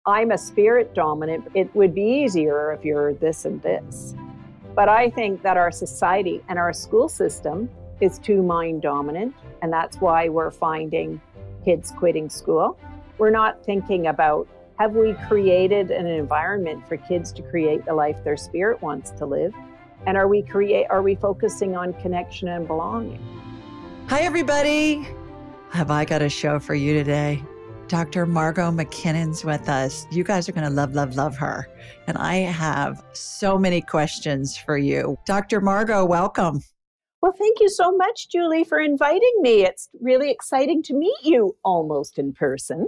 I'm a spirit dominant. It would be easier if you're this and this. But I think that our society and our school system is too mind dominant. And that's why we're finding kids quitting school. We're not thinking about, have we created an environment for kids to create the life their spirit wants to live? And are we focusing on connection and belonging? Hi, everybody. Have I got a show for you today? Dr. Margot McKinnon's with us. You guys are going to love her. And I have so many questions for you. Dr. Margot, welcome. Well, thank you so much, Julie, for inviting me. It's really exciting to meet you almost in person.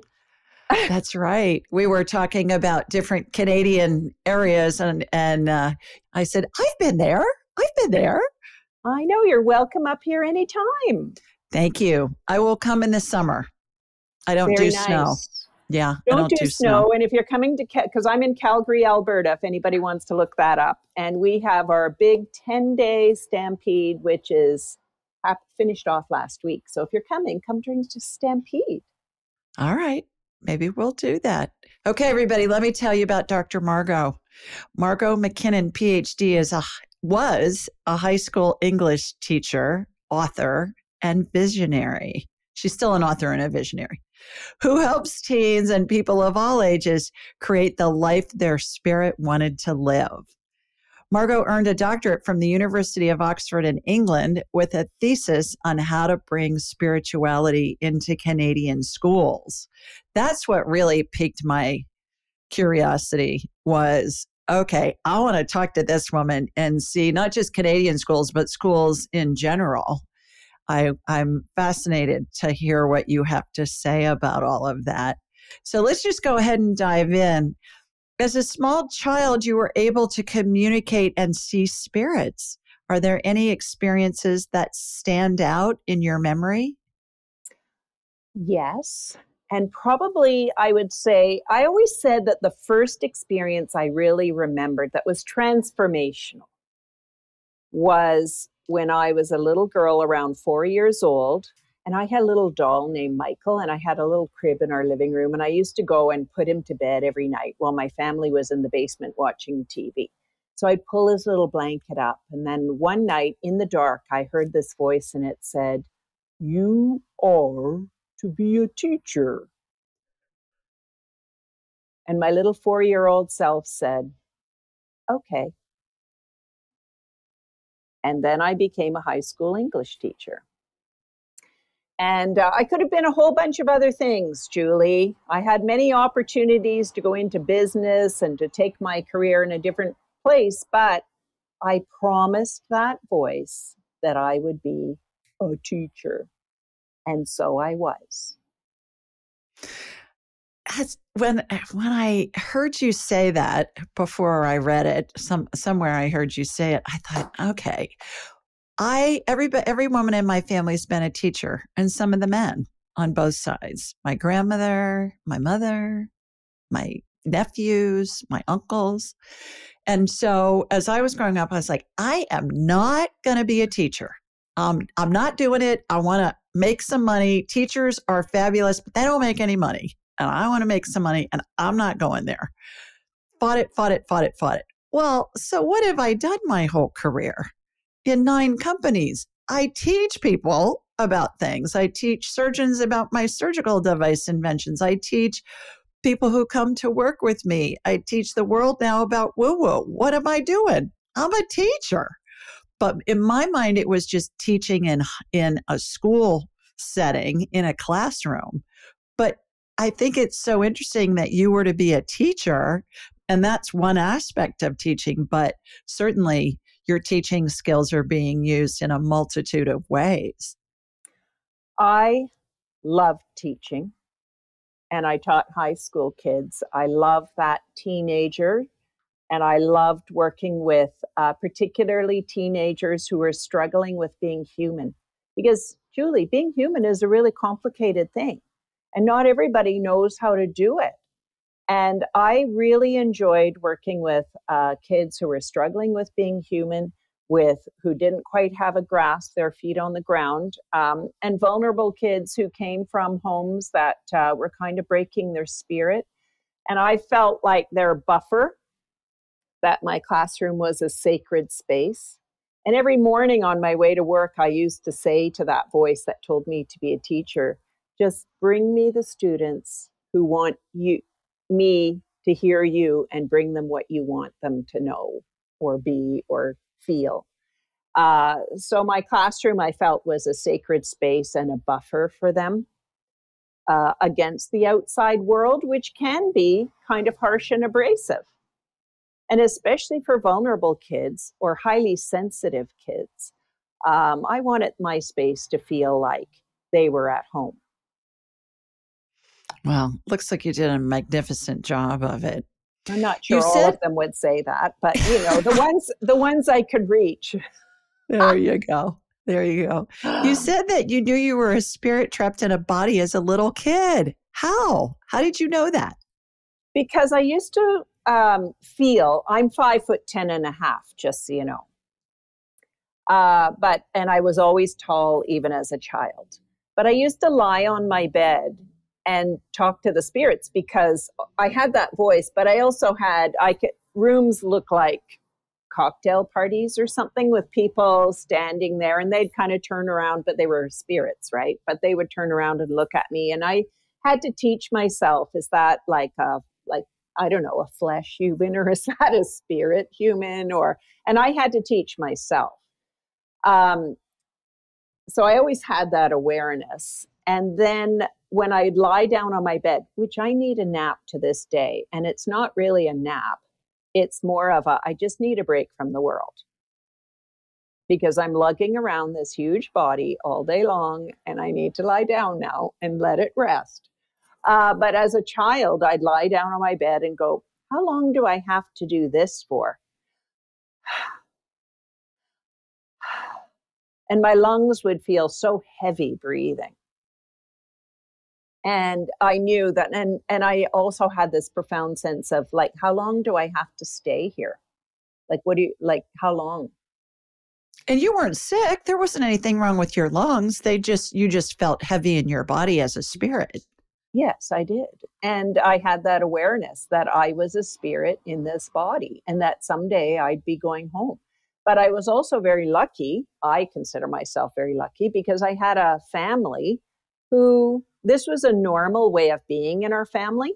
That's right. We were talking about different Canadian areas, and I said, I've been there. I know. You're welcome up here anytime. Thank you. I will come in the summer. I don't do snow. Yeah, I don't do snow. And if you're coming to, because I'm in Calgary, Alberta, if anybody wants to look that up. And we have our big 10-day stampede, which is finished off last week. So if you're coming, come during the stampede. All right. Maybe we'll do that. Okay, everybody, let me tell you about Dr. Margot. Margot McKinnon, Ph.D. was a high school English teacher, author, and visionary. She's still an author and a visionary who helps teens and people of all ages create the life their spirit wanted to live. Margot earned a doctorate from the University of Oxford in England with a thesis on how to bring spirituality into Canadian schools. That's what really piqued my curiosity was, okay, I want to talk to this woman and see not just Canadian schools, but schools in general. I'm fascinated to hear what you have to say about all of that. So let's just go ahead and dive in. As a small child, you were able to communicate and see spirits. Are there any experiences that stand out in your memory? Yes. And probably I would say, I always said that the first experience I really remembered that was transformational was when I was a little girl around 4 years old. And I had a little doll named Michael, and I had a little crib in our living room. And I used to go and put him to bed every night while my family was in the basement watching TV. So I'd pull his little blanket up. And then one night in the dark, I heard this voice and it said, "You are to be a teacher." And my little 4-year-old self said, okay. And then I became a high school English teacher. And I could have been a whole bunch of other things, Julie. I had many opportunities to go into business and to take my career in a different place, but I promised that voice that I would be a teacher. And so I was. When I heard you say that before I read it, somewhere I heard you say it, I thought, okay, every woman in my family has been a teacher, and some of the men on both sides. My grandmother, my mother, my nephews, my uncles. And so as I was growing up, I was like, I am not going to be a teacher. I'm not doing it. I want to make some money. Teachers are fabulous, but they don't make any money. And I want to make some money, and I'm not going there. Fought it. Well, so what have I done my whole career? In 9 companies, I teach people about things. I teach surgeons about my surgical device inventions. I teach people who come to work with me. I teach the world now about woo-woo. What am I doing? I'm a teacher. But in my mind, it was just teaching in a school setting, in a classroom. But I think it's so interesting that you were to be a teacher, and that's one aspect of teaching, but certainly your teaching skills are being used in a multitude of ways. I loved teaching, and I taught high school kids. I loved that teenager, and I loved working with particularly teenagers who were struggling with being human. Because, Julie, being human is a really complicated thing. And not everybody knows how to do it. And I really enjoyed working with kids who were struggling with being human, who didn't quite have a grasp, their feet on the ground, and vulnerable kids who came from homes that were kind of breaking their spirit. And I felt like their buffer, that my classroom was a sacred space. And every morning on my way to work, I used to say to that voice that told me to be a teacher, just bring me the students who want me to hear you, and bring them what you want them to know or be or feel. So my classroom, I felt, was a sacred space and a buffer for them against the outside world, which can be kind of harsh and abrasive. And especially for vulnerable kids or highly sensitive kids, I wanted my space to feel like they were at home. Well, looks like you did a magnificent job of it. I'm not sure all of them would say that, but the ones I could reach. There you go. There you go. You said that you knew you were a spirit trapped in a body as a little kid. How? How did you know that? Because I used to feel, I'm 5'10.5", just so you know. And I was always tall even as a child. But I used to lie on my bed and talk to the spirits because I had that voice, but I also had, rooms look like cocktail parties or something with people standing there, and they'd kind of turn around, but they were spirits, right? But they would turn around and look at me, and I had to teach myself, is that like I don't know, a flesh human, or is that a spirit human? And I had to teach myself. So I always had that awareness. And then when I'd lie down on my bed, which I need a nap to this day, and it's not really a nap, it's more of I just need a break from the world, because I'm lugging around this huge body all day long, and I need to lie down now and let it rest. But as a child, I'd lie down on my bed and go, how long do I have to do this for? And my lungs would feel so heavy breathing. And I knew that, and I also had this profound sense of like, how long do I have to stay here? Like, how long? And you weren't sick. There wasn't anything wrong with your lungs. You just felt heavy in your body as a spirit. Yes, I did. And I had that awareness that I was a spirit in this body, and that someday I'd be going home. But I was also very lucky. I consider myself very lucky because I had a family who, this was a normal way of being in our family.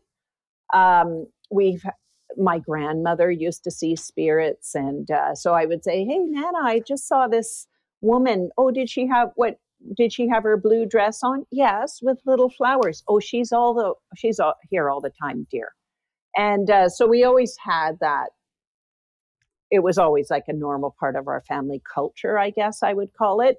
My grandmother used to see spirits. And so I would say, hey, Nana, I just saw this woman. Oh, did she have her blue dress on? Yes, with little flowers. Oh, she's here all the time, dear. And so we always had that. It was always like a normal part of our family culture, I guess I would call it.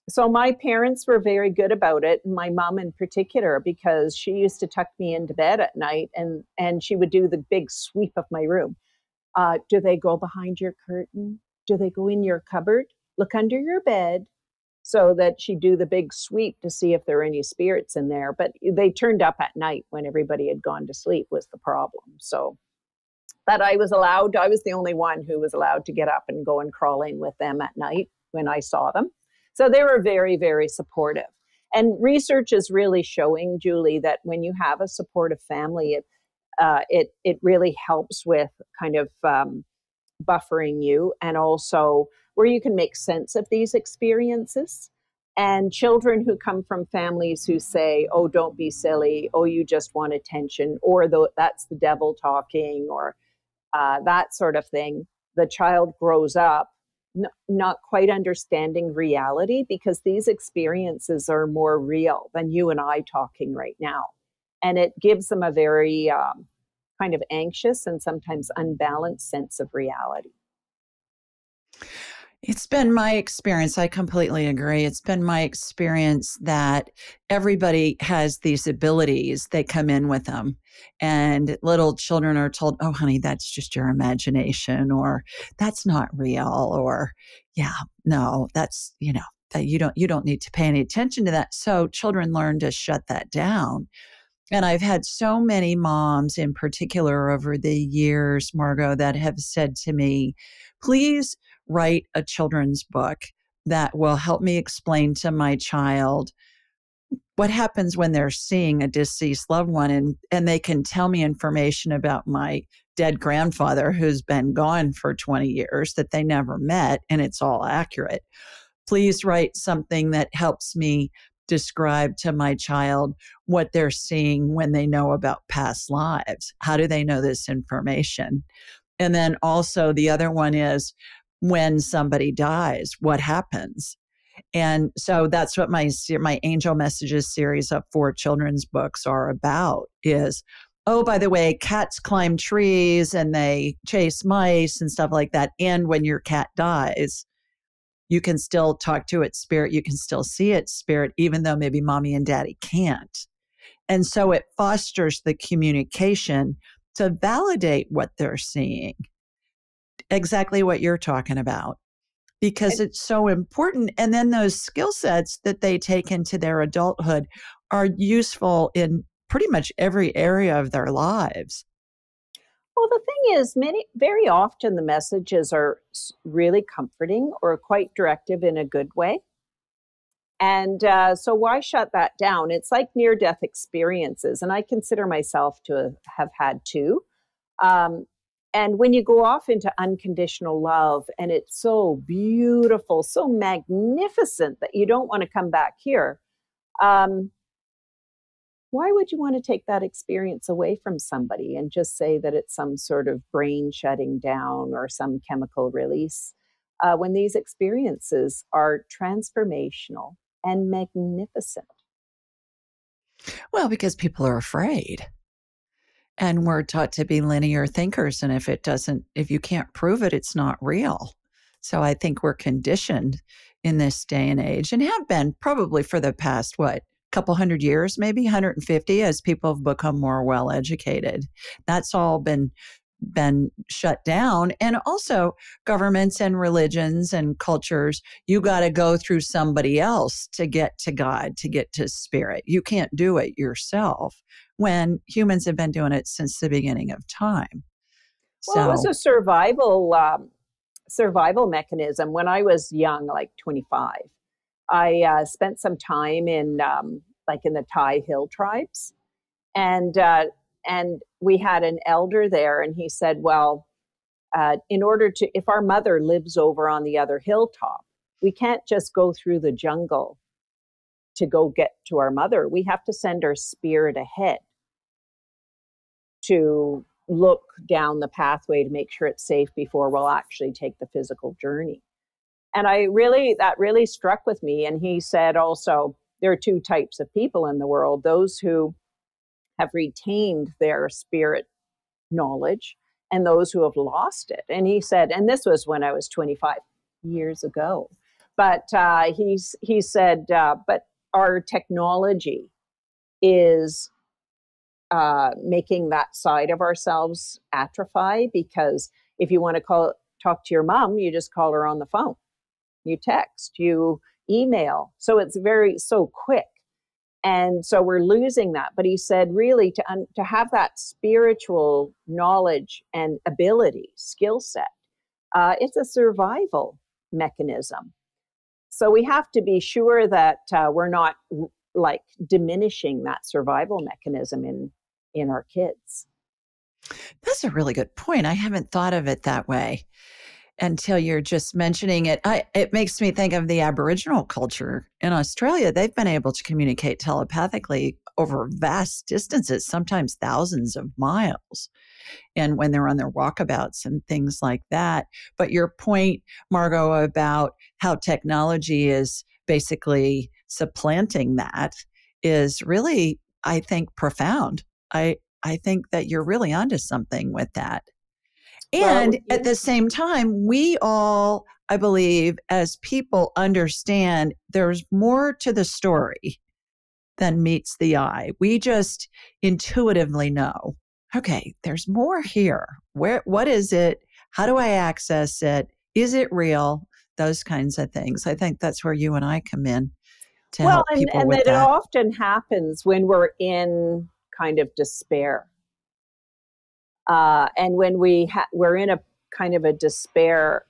So my parents were very good about it, and my mom in particular, because she used to tuck me into bed at night, and she would do the big sweep of my room. Do they go behind your curtain? Do they go in your cupboard? Look under your bed. So that she'd do the big sweep to see if there were any spirits in there. But they turned up at night when everybody had gone to sleep was the problem. So that I was the only one who was allowed to get up and go and crawl in with them at night when I saw them. So they were very, very supportive. And research is really showing, Julie, that when you have a supportive family, it really helps with kind of buffering you, and also where you can make sense of these experiences. And children who come from families who say, oh, don't be silly, oh, you just want attention, or that's the devil talking, or that sort of thing, the child grows up not quite understanding reality, because these experiences are more real than you and I talking right now. And it gives them a very kind of anxious and sometimes unbalanced sense of reality. It's been my experience. I completely agree. It's been my experience that everybody has these abilities. They come in with them. And little children are told, oh, honey, that's just your imagination, or that's not real, or yeah, no, that's, that you don't need to pay any attention to that. So children learn to shut that down. And I've had so many moms in particular over the years, Margot, that have said to me, please write a children's book that will help me explain to my child what happens when they're seeing a deceased loved one and they can tell me information about my dead grandfather who's been gone for 20 years that they never met, and it's all accurate. Please write something that helps me describe to my child what they're seeing when they know about past lives. How do they know this information? And then also the other one is when somebody dies, what happens? And so that's what my Angel Messages series of 4 children's books are about is, oh, by the way, cats climb trees and they chase mice and stuff like that. And when your cat dies, you can still talk to its spirit. You can still see its spirit, even though maybe mommy and daddy can't. And so it fosters the communication to validate what they're seeing. Exactly what you're talking about. Because it's so important. And then those skill sets that they take into their adulthood are useful in pretty much every area of their lives. Well, the thing is, very often the messages are really comforting or quite directive in a good way. And so why shut that down? It's like near-death experiences, and I consider myself to have had 2. And when you go off into unconditional love and it's so beautiful, so magnificent that you don't want to come back here, why would you want to take that experience away from somebody and just say that it's some sort of brain shutting down or some chemical release when these experiences are transformational and magnificent? Well, because people are afraid. And we're taught to be linear thinkers. And if you can't prove it, it's not real. So I think we're conditioned in this day and age and have been probably for the past, couple hundred years, maybe 150, as people have become more well educated. That's all been shut down. And also governments and religions and cultures, you got to go through somebody else to get to God, to get to spirit. You can't do it yourself, when humans have been doing it since the beginning of time. Well, it was a survival mechanism. When I was young, like 25, I spent some time in in the Thai hill tribes, and we had an elder there, and he said, well, if our mother lives over on the other hilltop, we can't just go through the jungle to go get to our mother. We have to send our spirit ahead to look down the pathway to make sure it's safe before we'll actually take the physical journey. And that really struck with me. And he said also, there are 2 types of people in the world: those who have retained their spirit knowledge and those who have lost it. And he said, and this was when I was 25 years ago, but he said, but our technology is making that side of ourselves atrophy, because if you want to talk to your mom, you just call her on the phone, you text, you email. So it's so quick. And so we're losing that. But he said, really, to have that spiritual knowledge and ability, skill set, it's a survival mechanism. So we have to be sure that we're not diminishing that survival mechanism in our kids. That's a really good point. I haven't thought of it that way until you're just mentioning it. It makes me think of the Aboriginal culture in Australia. They've been able to communicate telepathically over vast distances, sometimes thousands of miles, and when they're on their walkabouts and things like that. But your point, Margot, about how technology is basically supplanting that is really, I think, profound. I think that you're really onto something with that. And at the same time, we all, I believe, as people understand there's more to the story than meets the eye. We just intuitively know, okay, there's more here. What is it? How do I access it? Is it real? Those kinds of things. I think that's where you and I come in to help people with that. And it often happens when we're in kind of despair. And when we're in a kind of a despair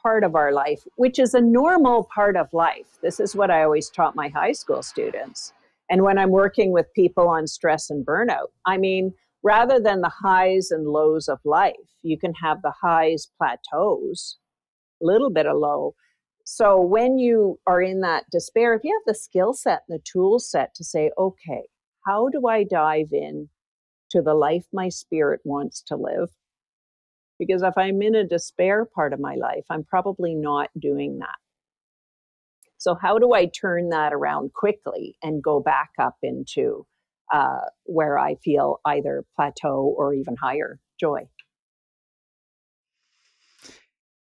part of our life, which is a normal part of life. This is what I always taught my high school students. And when I'm working with people on stress and burnout, I mean, rather than the highs and lows of life, you can have the highs, plateaus, a little bit of low. So when you are in that despair, if you have the skill set and the tool set to say, okay, how do I dive in to the life my spirit wants to live? Because if I'm in a despair part of my life, I'm probably not doing that. So how do I turn that around quickly and go back up into where I feel either plateau or even higher joy?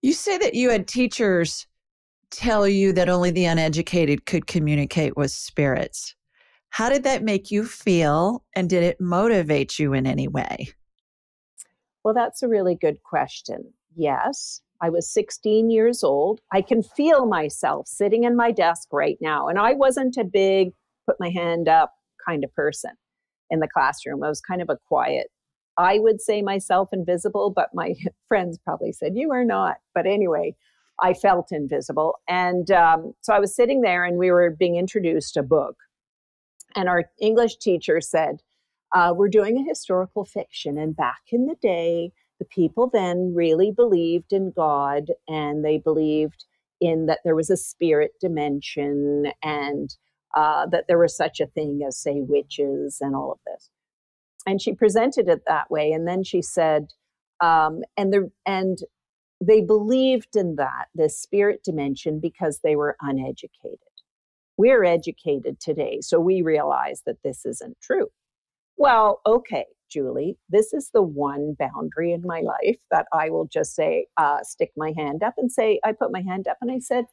You say that you had teachers tell you that only the uneducated could communicate with spirits. How did that make you feel, and did it motivate you in any way? Well, that's a really good question. Yes, I was 16 years old. I can feel myself sitting in my desk right now. And I wasn't a big put my hand up kind of person in the classroom. I was kind of a quiet, I would say myself invisible, but my friends probably said, you are not. But anyway, I felt invisible. And so I was sitting there and we were being introduced a book. And our English teacher said, we're doing a historical fiction. And back in the day, the people then really believed in God, and they believed in that there was a spirit dimension, and that there was such a thing as, say, witches and all of this. And she presented it that way. And then she said, and they believed in that, this spirit dimension, because they were uneducated. We're educated today, so we realize that this isn't true. Well, okay, Julie, this is the one boundary in my life that I will just say, stick my hand up and say, I put my hand up and I said,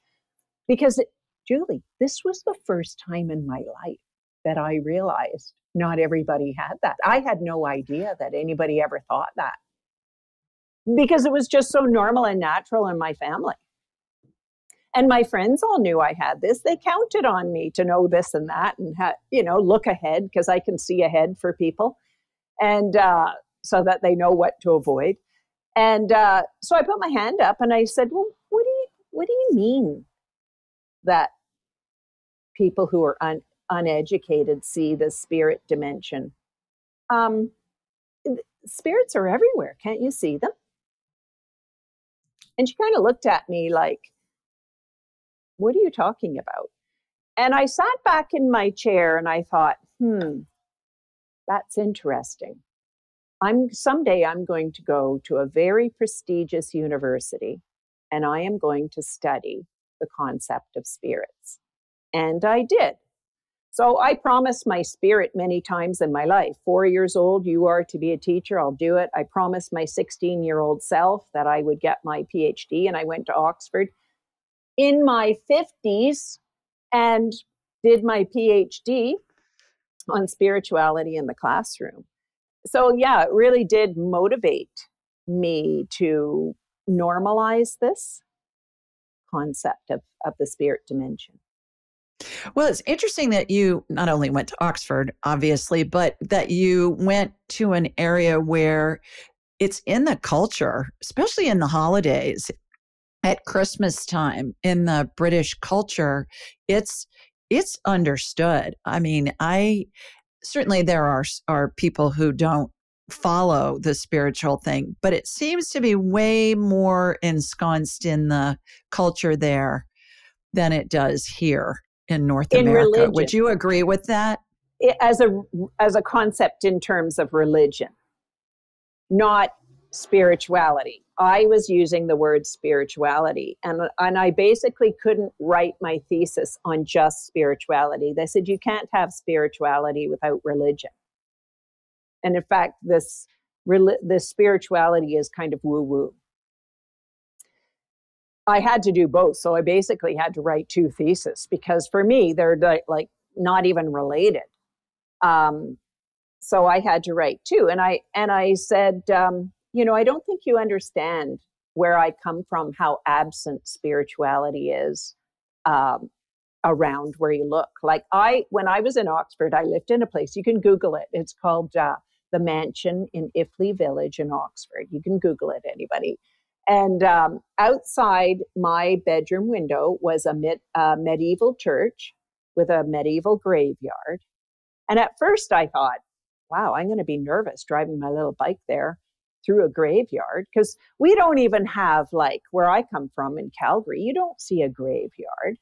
because Julie, this was the first time in my life that I realized not everybody had that. I had no idea that anybody ever thought that, because it was just so normal and natural in my family. And my friends all knew I had this. They counted on me to know this and that and, look ahead, because I can see ahead for people, and so that they know what to avoid. And so I put my hand up and I said, well, what do you mean that people who are uneducated see the spirit dimension? Spirits are everywhere. Can't you see them? And she kind of looked at me like, what are you talking about? And I sat back in my chair and I thought, that's interesting. Someday I'm going to go to a very prestigious university and I am going to study the concept of spirits. And I did. So I promised my spirit many times in my life, 4 years old, you are to be a teacher, I'll do it. I promised my 16-year-old self that I would get my Ph.D. and I went to Oxford in my 50s and did my Ph.D. on spirituality in the classroom. So yeah, it really did motivate me to normalize this concept of the spirit dimension. Well, it's interesting that you not only went to Oxford, obviously, but that you went to an area where it's in the culture, especially in the holidays. At Christmas time in the British culture, it's understood. I mean, certainly there are people who don't follow the spiritual thing, but it seems to be way more ensconced in the culture there than it does here in North America. Religion. Would you agree with that? As a concept in terms of religion, not spirituality. I was using the word spirituality, and I basically couldn't write my thesis on just spirituality. They said, you can't have spirituality without religion. And in fact, this spirituality is kind of woo-woo. I had to do both. So I basically had to write 2 theses, because for me, they're like not even related. So I had to write 2. And I said, I don't think you understand where I come from, how absent spirituality is around where you look. Like when I was in Oxford, I lived in a place, you can Google it. It's called the Mansion in Iffley Village in Oxford. You can Google it, anybody. And outside my bedroom window was a medieval church with a medieval graveyard. And at first I thought, wow, I'm going to be nervous driving my little bike there through a graveyard, because we don't even have, like where I come from in Calgary, you don't see a graveyard.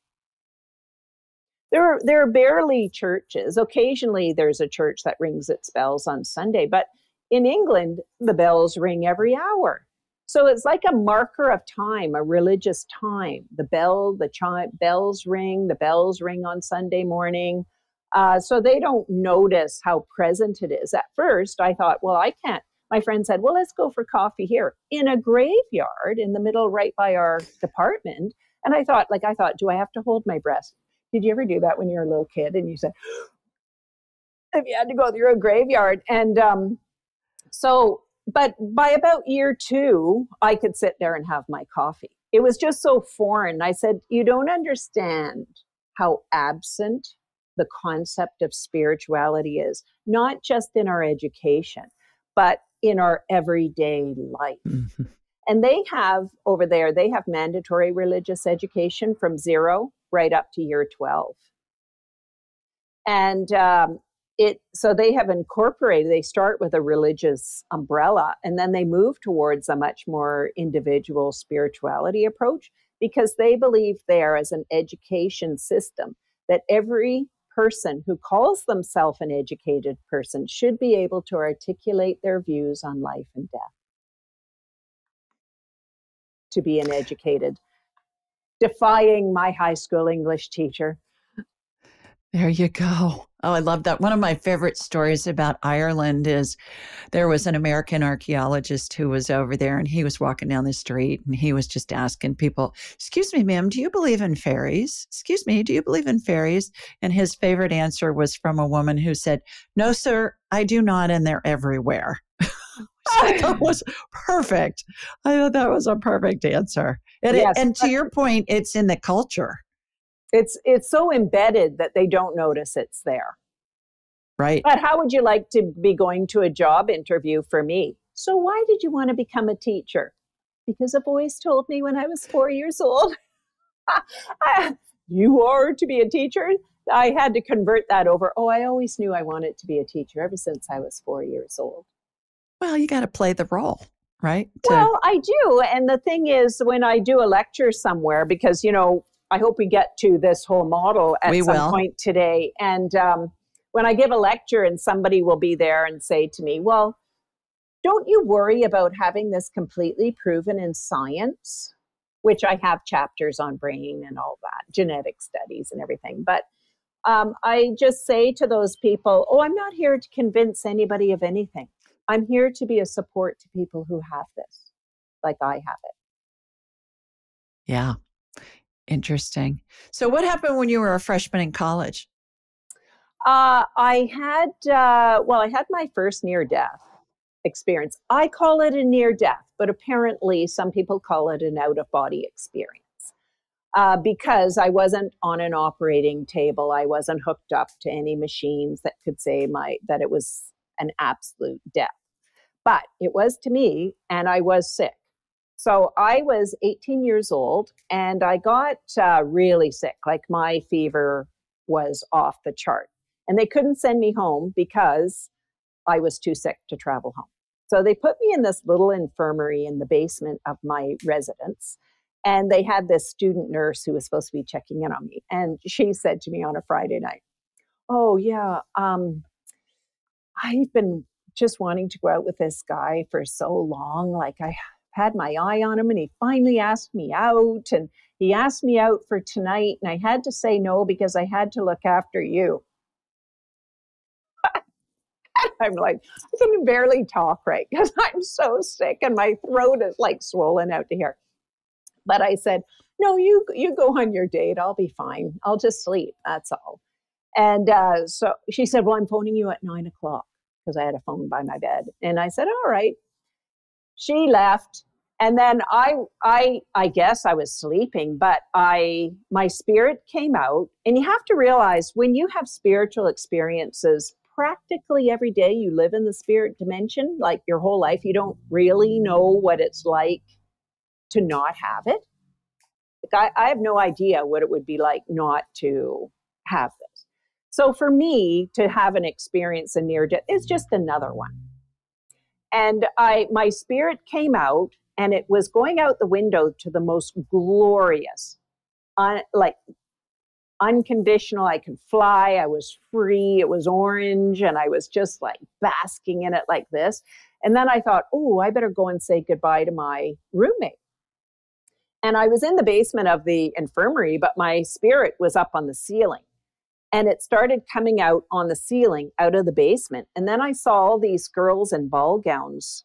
There are barely churches. Occasionally there's a church that rings its bells on Sunday, but in England, the bells ring every hour. So it's like a marker of time, a religious time. The bells ring, the bells ring on Sunday morning. So they don't notice how present it is. At first, I thought, well, I can't. My friend said, well, let's go for coffee here in a graveyard in the middle, right by our department. And I thought, do I have to hold my breath? Did you ever do that when you were a little kid and you said, if you had to go through a graveyard? And but by about year 2, I could sit there and have my coffee. It was just so foreign. I said, you don't understand how absent the concept of spirituality is, not just in our education, but in our everyday life. Mm-hmm. And they have over there, they have mandatory religious education from 0 right up to year 12. And so they have incorporated, they start with a religious umbrella, and then they move towards a much more individual spirituality approach, because they believe there as an education system that every person who calls themselves an educated person should be able to articulate their views on life and death. To be an educated, defying my high school English teacher. There you go. Oh, I love that. One of my favorite stories about Ireland is there was an American archaeologist who was over there, and he was walking down the street and he was just asking people, excuse me, ma'am, do you believe in fairies? Excuse me, do you believe in fairies? And his favorite answer was from a woman who said, no, sir, I do not, and they're everywhere. That was perfect. I thought that was a perfect answer. And to your point, it's in the culture. It's so embedded that they don't notice it's there. Right. But how would you like to be going to a job interview for me? So why did you want to become a teacher? Because a voice told me when I was 4 years old. You are to be a teacher? I had to convert that over. Oh, I always knew I wanted to be a teacher ever since I was 4 years old. Well, you got to play the role, right? Well, I do. And the thing is, when I do a lecture somewhere, because, I hope we get to this whole model at some point today. And when I give a lecture and somebody will be there and say to me, well, don't you worry about having this completely proven in science, which I have chapters on brain and all that, genetic studies and everything. But I just say to those people, oh, I'm not here to convince anybody of anything. I'm here to be a support to people who have this, like I have it. Yeah. Interesting. So what happened when you were a freshman in college? I had my first near-death experience. I call it a near-death, but apparently some people call it an out-of-body experience because I wasn't on an operating table. I wasn't hooked up to any machines that could say that it was an absolute death. But it was to me, and I was sick. So I was 18 years old and I got really sick. Like my fever was off the chart. And they couldn't send me home because I was too sick to travel home. So they put me in this little infirmary in the basement of my residence. And they had this student nurse who was supposed to be checking in on me. And she said to me on a Friday night, oh, yeah, I've been just wanting to go out with this guy for so long. Like I had my eye on him and he finally asked me out, and he asked me out for tonight and I had to say no because I had to look after you. I'm like, I can barely talk right because I'm so sick and my throat is like swollen out to here. But I said, no, you go on your date. I'll be fine. I'll just sleep. That's all. And so she said, well, I'm phoning you at 9 o'clock because I had a phone by my bed. And I said, all right. She left. And then I guess I was sleeping, but my spirit came out. And you have to realize when you have spiritual experiences, practically every day you live in the spirit dimension, like your whole life, you don't really know what it's like to not have it. Like I have no idea what it would be like not to have this. So for me to have an experience in near death is just another one. And my spirit came out, and it was going out the window to the most glorious, like unconditional. I could fly. I was free. It was orange, and I was just like basking in it like this. And then I thought, oh, I better go and say goodbye to my roommate. And I was in the basement of the infirmary, but my spirit was up on the ceiling. And it started coming out on the ceiling out of the basement. And then I saw all these girls in ball gowns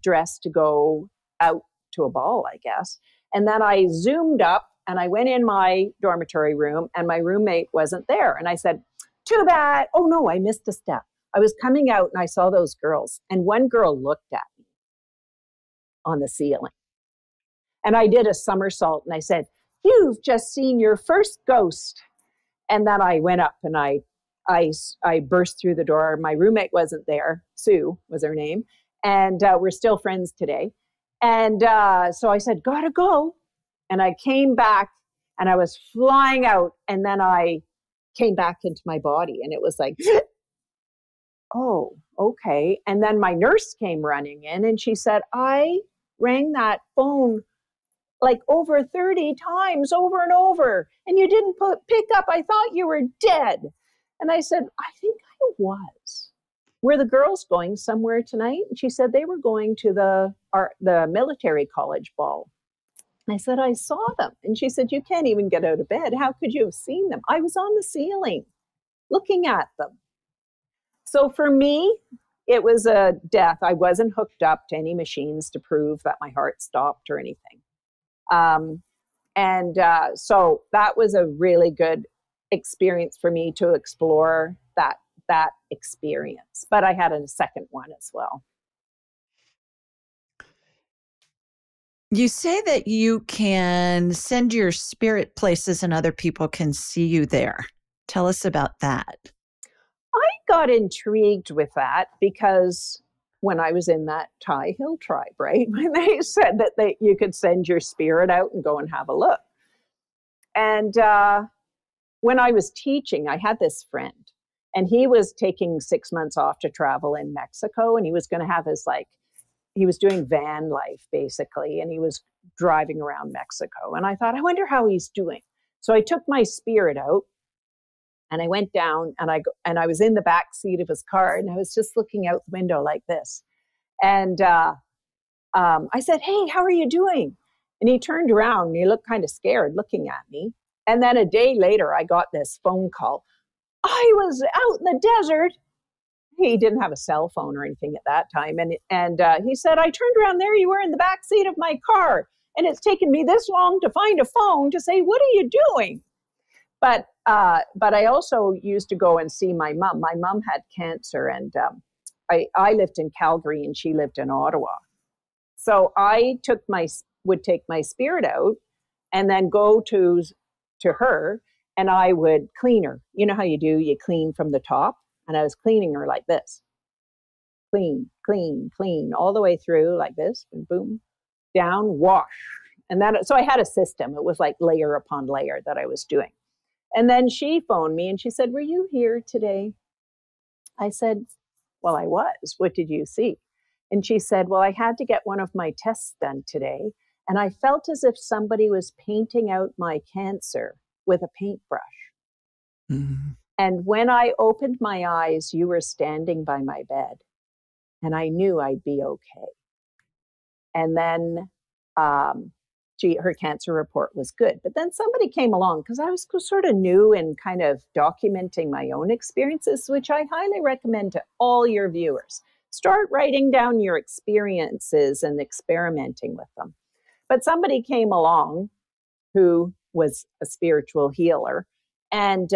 dressed to go out to a ball, I guess. And then I zoomed up and I went in my dormitory room, and my roommate wasn't there. And I said, too bad. Oh no, I missed a step. I was coming out and I saw those girls. And one girl looked at me on the ceiling. And I did a somersault and I said, you've just seen your first ghost. And then I went up and I burst through the door. My roommate wasn't there. Sue was her name. And we're still friends today. And so I said, gotta go. And I came back and I was flying out. And then I came back into my body and it was like, oh, okay. And then my nurse came running in and she said, I rang that phone like over 30 times over and over, and you didn't pick up. I thought you were dead. And I said, I think I was. Were the girls going somewhere tonight? And she said they were going to the military college ball. I said, I saw them. And she said, you can't even get out of bed. How could you have seen them? I was on the ceiling looking at them. So for me, it was a death. I wasn't hooked up to any machines to prove that my heart stopped or anything. So that was a really good experience for me to explore that experience. But I had a second one as well. You say that you can send your spirit places and other people can see you there. Tell us about that. I got intrigued with that because when I was in that Thai Hill tribe, right, when they said that you could send your spirit out and go and have a look. And when I was teaching, I had this friend, and he was taking 6 months off to travel in Mexico, and he was going to have he was doing van life basically, and he was driving around Mexico. And I thought, I wonder how he's doing. So I took my spirit out, and I went down, and I was in the back seat of his car, and I was just looking out the window like this. And I said, hey, how are you doing? And he turned around and he looked kind of scared looking at me. And then a day later, I got this phone call. I was out in the desert. He didn't have a cell phone or anything at that time. And he said, I turned around, there you were in the back seat of my car. And it's taken me this long to find a phone to say, what are you doing? But I also used to go and see my mom. My mom had cancer, and I lived in Calgary and she lived in Ottawa. So I would take my spirit out and then go to her, and I would clean her. You know how you do? You clean from the top. And I was cleaning her like this. Clean, clean, clean, all the way through like this, and boom, down, wash. And so I had a system. It was like layer upon layer that I was doing. And then she phoned me and she said, were you here today? I said, well, I was. What did you see? And she said, well, I had to get one of my tests done today. And I felt as if somebody was painting out my cancer with a paintbrush. Mm-hmm. And when I opened my eyes, you were standing by my bed, and I knew I'd be okay. And then her cancer report was good. But then somebody came along, because I was sort of new and kind of documenting my own experiences, which I highly recommend to all your viewers. Start writing down your experiences and experimenting with them. But somebody came along who was a spiritual healer and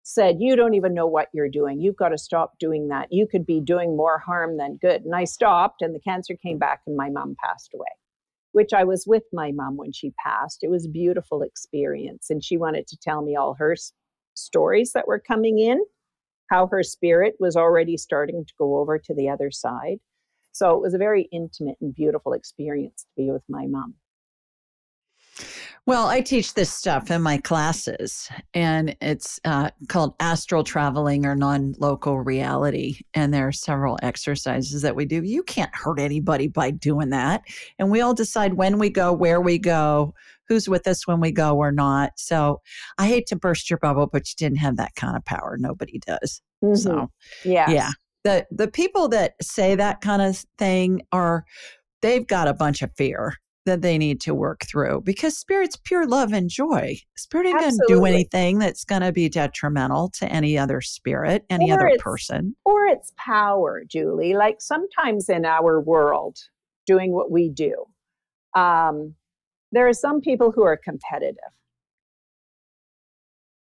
said, you don't even know what you're doing. You've got to stop doing that. You could be doing more harm than good. And I stopped, and the cancer came back, and my mom passed away, which I was with my mom when she passed. It was a beautiful experience. And she wanted to tell me all her stories that were coming in, how her spirit was already starting to go over to the other side. So it was a very intimate and beautiful experience to be with my mom. Well, I teach this stuff in my classes, and it's called Astral Traveling or Non-Local Reality. And there are several exercises that we do. You can't hurt anybody by doing that. And we all decide when we go, where we go, who's with us when we go or not. So I hate to burst your bubble, but you didn't have that kind of power. Nobody does. Mm-hmm. So, yes. yeah. The people that say that kind of thing they've got a bunch of fear that they need to work through, because spirit's pure love and joy. Spirit ain't going to do anything that's going to be detrimental to any other spirit, any other person. Or its power, Julie. Like sometimes in our world, doing what we do, there are some people who are competitive.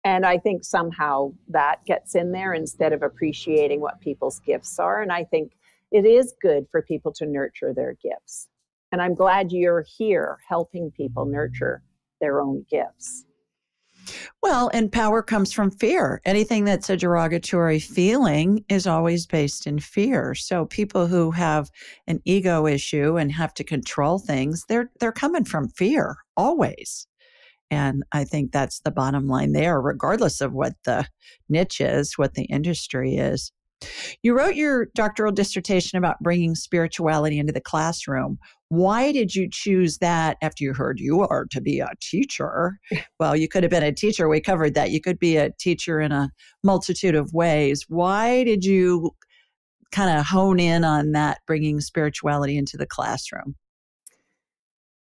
And I think somehow that gets in there instead of appreciating what people's gifts are. And I think it is good for people to nurture their gifts. And I'm glad you're here helping people nurture their own gifts. Well, and power comes from fear. Anything that's a derogatory feeling is always based in fear. So people who have an ego issue and have to control things, they're coming from fear always. And I think that's the bottom line there, regardless of what the niche is, what the industry is. You wrote your doctoral dissertation about bringing spirituality into the classroom. Why did you choose that after you heard you are to be a teacher? Well, you could have been a teacher. We covered that. You could be a teacher in a multitude of ways. Why did you kind of hone in on that, bringing spirituality into the classroom?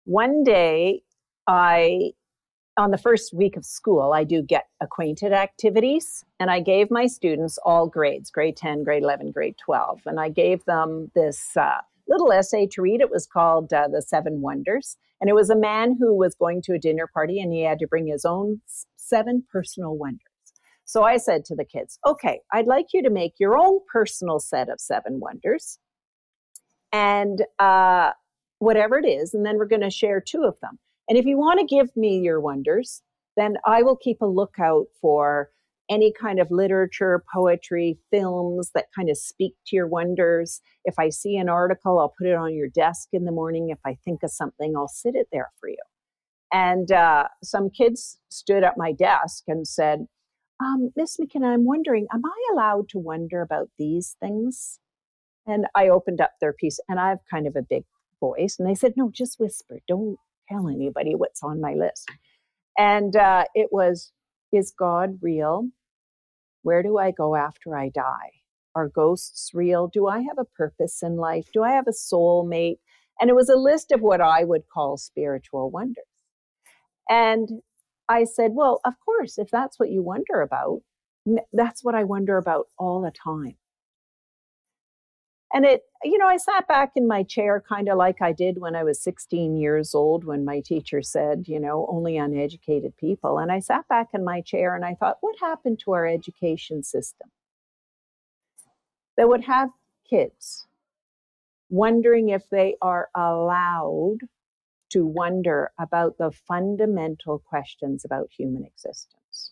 One day, on the first week of school, I do get acquainted activities, and I gave my students all grades, grade 10, grade 11, grade 12. And I gave them this little essay to read. It was called The Seven Wonders. And it was a man who was going to a dinner party, and he had to bring his own 7 personal wonders. So I said to the kids, okay, I'd like you to make your own personal set of 7 wonders. And whatever it is, and then we're going to share 2 of them. And if you want to give me your wonders, then I will keep a lookout for any kind of literature, poetry, films that kind of speak to your wonders. If I see an article, I'll put it on your desk in the morning. If I think of something, I'll sit it there for you. And some kids stood at my desk and said, Miss McKinnon, I'm wondering, am I allowed to wonder about these things? And I opened up their piece, and I have kind of a big voice. And they said, no, just whisper. Don't tell anybody what's on my list. And it was, is God real? Where do I go after I die? Are ghosts real? Do I have a purpose in life? Do I have a soulmate? And it was a list of what I would call spiritual wonders. And I said, well, of course, if that's what you wonder about, that's what I wonder about all the time. And I sat back in my chair kind of like I did when I was 16 years old, when my teacher said, only uneducated people. And I sat back in my chair and I thought, what happened to our education system that would have kids wondering if they are allowed to wonder about the fundamental questions about human existence?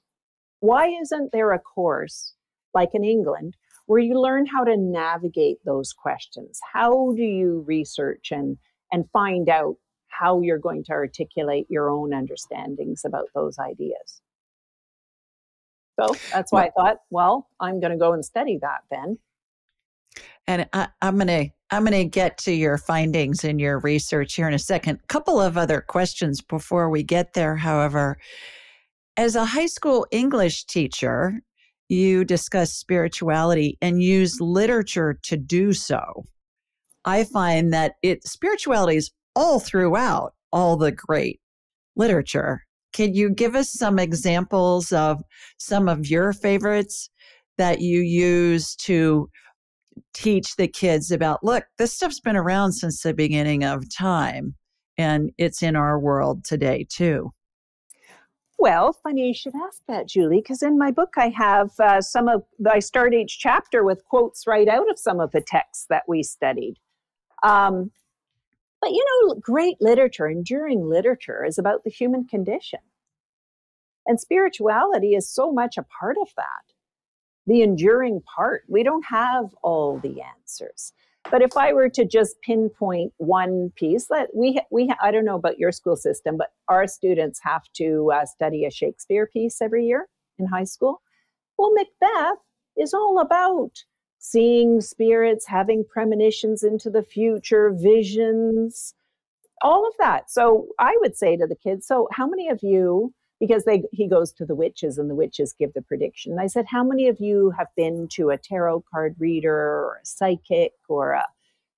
Why isn't there a course like in England where you learn how to navigate those questions? How do you research and find out how you're going to articulate your own understandings about those ideas? So that's why I thought, well, I'm going to go and study that then. And I'm gonna get to your findings and your research here in a second. Couple of other questions before we get there, however. As a high school English teacher, you discuss spirituality and use literature to do so. I find that spirituality is all throughout all the great literature. Can you give us some examples of some of your favorites that you use to teach the kids about, look, this stuff's been around since the beginning of time, and it's in our world today too? Well, funny you should ask that, Julie, because in my book I have I start each chapter with quotes right out of some of the texts that we studied. But great literature, enduring literature is about the human condition. And spirituality is so much a part of that. the enduring part. We don't have all the answers. But if I were to just pinpoint one piece, that I don't know about your school system, but our students have to study a Shakespeare piece every year in high school. Well, Macbeth is all about seeing spirits, having premonitions into the future, visions, all of that. So I would say to the kids, so how many of you, because he goes to the witches and the witches give the prediction. And I said, how many of you have been to a tarot card reader or a psychic or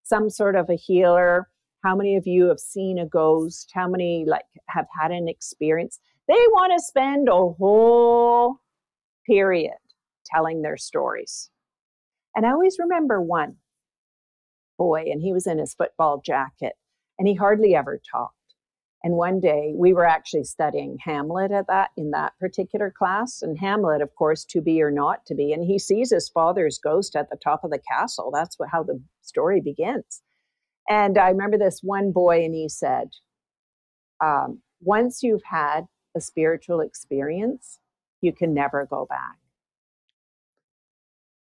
some sort of a healer? How many of you have seen a ghost? How many have had an experience? They want to spend a whole period telling their stories. And I always remember one boy, and he was in his football jacket, and he hardly ever talked. And one day we were actually studying Hamlet in that particular class. And Hamlet, of course, to be or not to be. And he sees his father's ghost at the top of the castle. That's how the story begins. And I remember this one boy, and he said, once you've had a spiritual experience, you can never go back.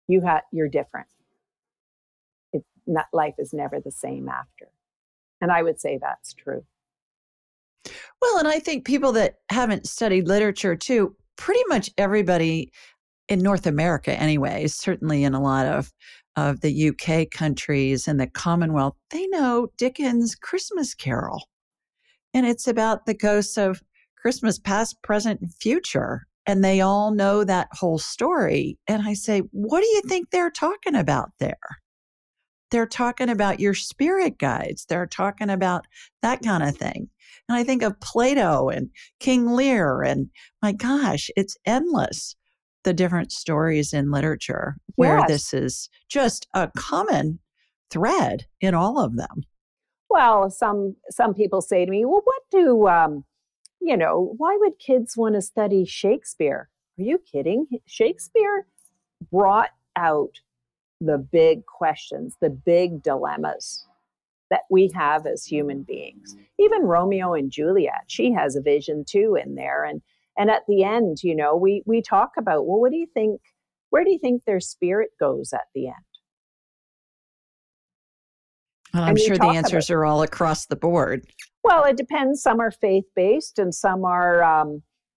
You're different. Life is never the same after. And I would say that's true. Well, and I think people that haven't studied literature too, pretty much everybody in North America anyway, certainly in a lot of the UK countries and the Commonwealth, they know Dickens' Christmas Carol. And it's about the ghosts of Christmas past, present, and future. And they all know that whole story. And I say, what do you think they're talking about there? They're talking about your spirit guides. They're talking about that kind of thing. And I think of Plato and King Lear, and my gosh, it's endless, the different stories in literature where this is just a common thread in all of them. Well, some people say to me, well, what do, why would kids want to study Shakespeare? Are you kidding? Shakespeare brought out the big questions, the big dilemmas that we have as human beings. Even Romeo and Juliet, she has a vision too in there. And at the end, we talk about, well, what do you think? Where do you think their spirit goes at the end? Well, I'm sure the answers are all across the board. Well, it depends. Some are faith-based and some are,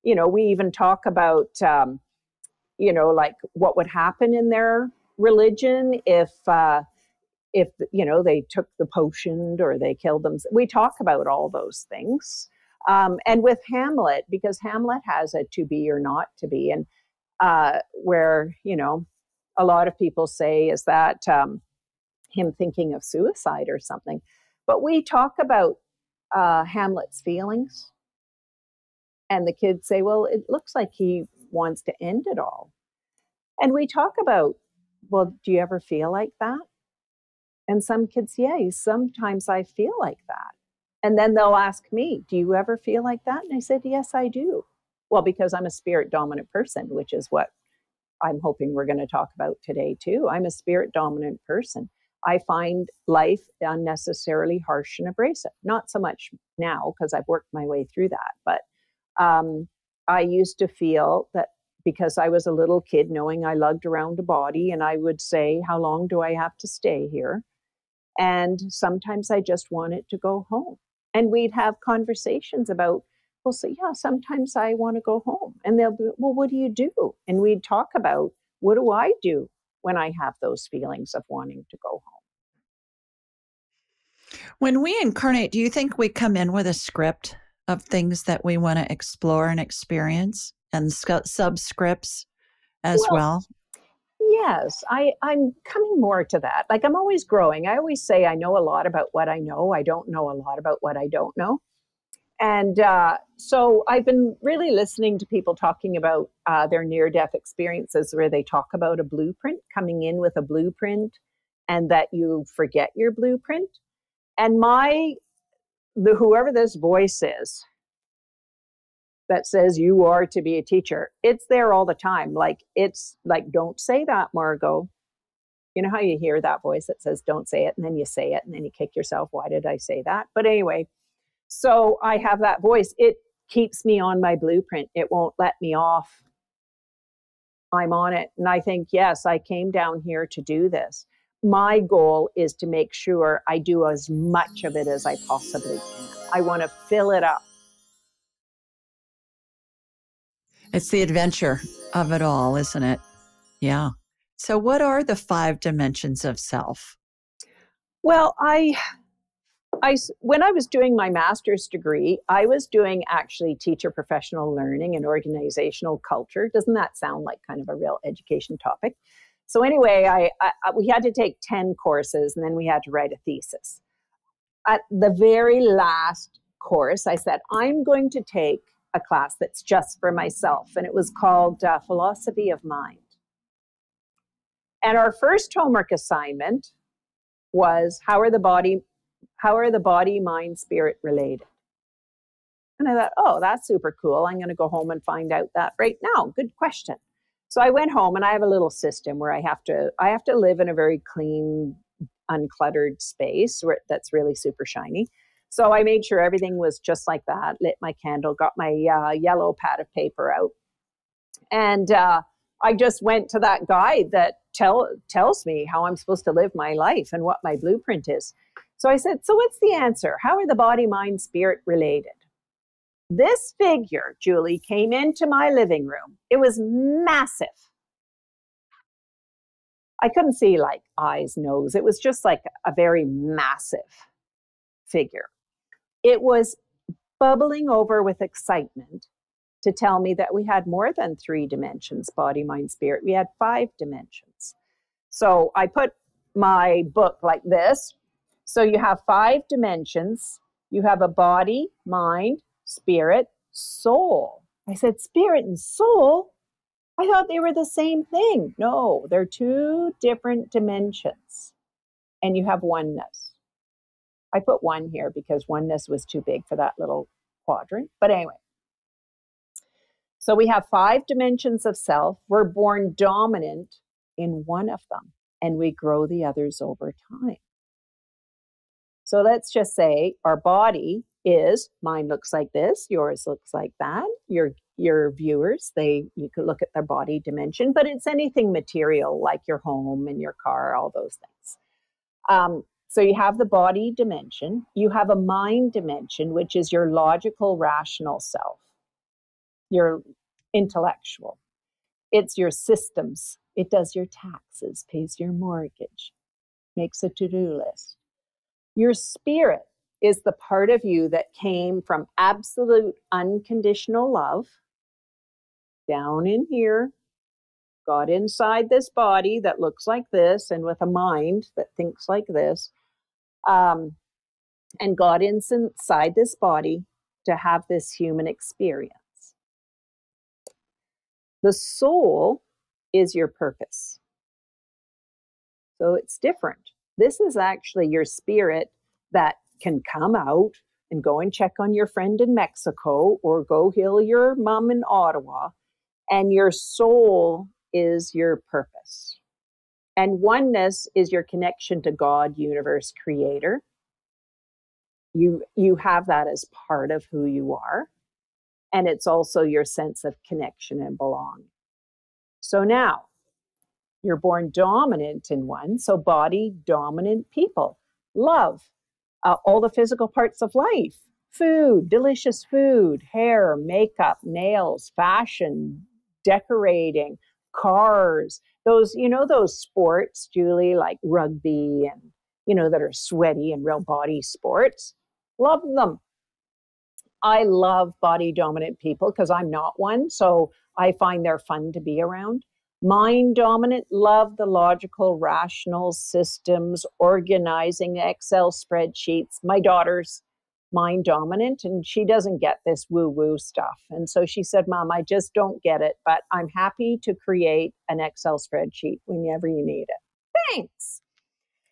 we even talk about, like what would happen in their religion if they took the potion or they killed them. We talk about all those things. And with Hamlet, because Hamlet has a to be or not to be, and where, a lot of people say, is that him thinking of suicide or something? But we talk about Hamlet's feelings. And the kids say, well, it looks like he wants to end it all. And we talk about, well, do you ever feel like that? And some kids, yeah, sometimes I feel like that. And then they'll ask me, do you ever feel like that? And I said, yes, I do. Well, because I'm a spirit dominant person, which is what I'm hoping we're going to talk about today too. I'm a spirit dominant person. I find life unnecessarily harsh and abrasive. Not so much now because I've worked my way through that. But I used to feel that because I was a little kid, knowing I lugged around a body, and I would say, how long do I have to stay here? And sometimes I just wanted to go home. And we'd have conversations about, we'll say, yeah, sometimes I want to go home. And they'll be, well, what do you do? And we'd talk about, what do I do when I have those feelings of wanting to go home? When we incarnate, do you think we come in with a script of things that we want to explore and experience, and subscripts as well? Yes, I'm coming more to that. Like, I'm always growing. I always say I know a lot about what I know. I don't know a lot about what I don't know. And so I've been really listening to people talking about their near-death experiences, where they talk about a blueprint, coming in with a blueprint, and that you forget your blueprint. And whoever this voice is that says you are to be a teacher, it's there all the time. It's like, don't say that, Margot. You know how you hear that voice that says, don't say it, and then you say it, and then you kick yourself. Why did I say that? But anyway, so I have that voice. It keeps me on my blueprint. It won't let me off I'm on it. And I think, yes, I came down here to do this. My goal is to make sure I do as much of it as I possibly can. I want to fill it up. It's the adventure of it all, isn't it? Yeah. So what are the 5 dimensions of self? Well, when I was doing my master's degree, I was doing actually teacher professional learning and organizational culture. Doesn't that sound like kind of a real education topic? So anyway, we had to take 10 courses and then we had to write a thesis. At the very last course, I said, I'm going to take a class that's just for myself. And it was called Philosophy of Mind. And our first homework assignment was how are the body, mind, spirit related? And I thought, oh, that's super cool. I'm going to go home and find out that right now. Good question. So I went home and I have a little system where I have to live in a very clean, uncluttered space that's really super shiny. So I made sure everything was just like that, lit my candle, got my yellow pad of paper out. And I just went to that guide that tells me how I'm supposed to live my life and what my blueprint is. So I said, so what's the answer? How are the body, mind, spirit related? This figure, Julie, came into my living room. It was massive. I couldn't see like eyes, nose. It was just like a very massive figure. It was bubbling over with excitement to tell me that we had more than 3 dimensions, body, mind, spirit. We had 5 dimensions. So I put my book like this. So you have 5 dimensions. You have a body, mind, spirit, soul. I said, spirit and soul? I thought they were the same thing. No, they're 2 different dimensions. And you have oneness. I put 1 here because oneness was too big for that little quadrant. But anyway. So we have 5 dimensions of self. We're born dominant in one of them, and we grow the others over time. So let's just say our body is, mine looks like this, yours looks like that. Your viewers, you could look at their body dimension, but it's anything material like your home and your car, all those things. So you have the body dimension. You have a mind dimension, which is your logical, rational self, your intellectual. It's your systems. It does your taxes, pays your mortgage, makes a to-do list. Your spirit is the part of you that came from absolute unconditional love down in here, got inside this body that looks like this and with a mind that thinks like this, and got inside this body to have this human experience. The soul is your purpose. So it's different. This is actually your spirit that can come out and go and check on your friend in Mexico or go heal your mom in Ottawa. And your soul is your purpose. And oneness is your connection to God, universe, creator. You have that as part of who you are. And it's also your sense of connection and belonging. So now, you're born dominant in one, so body dominant people. Love, all the physical parts of life, food, delicious food, hair, makeup, nails, fashion, decorating, cars, those sports, Julie, like rugby and, that are sweaty and real body sports. Love them. I love body dominant people because I'm not one, so I find they're fun to be around. Mind dominant, love the logical, rational systems, organizing Excel spreadsheets. My daughter's mind dominant and she doesn't get this woo-woo stuff. And so she said, Mom, I just don't get it, but I'm happy to create an Excel spreadsheet whenever you need it. Thanks.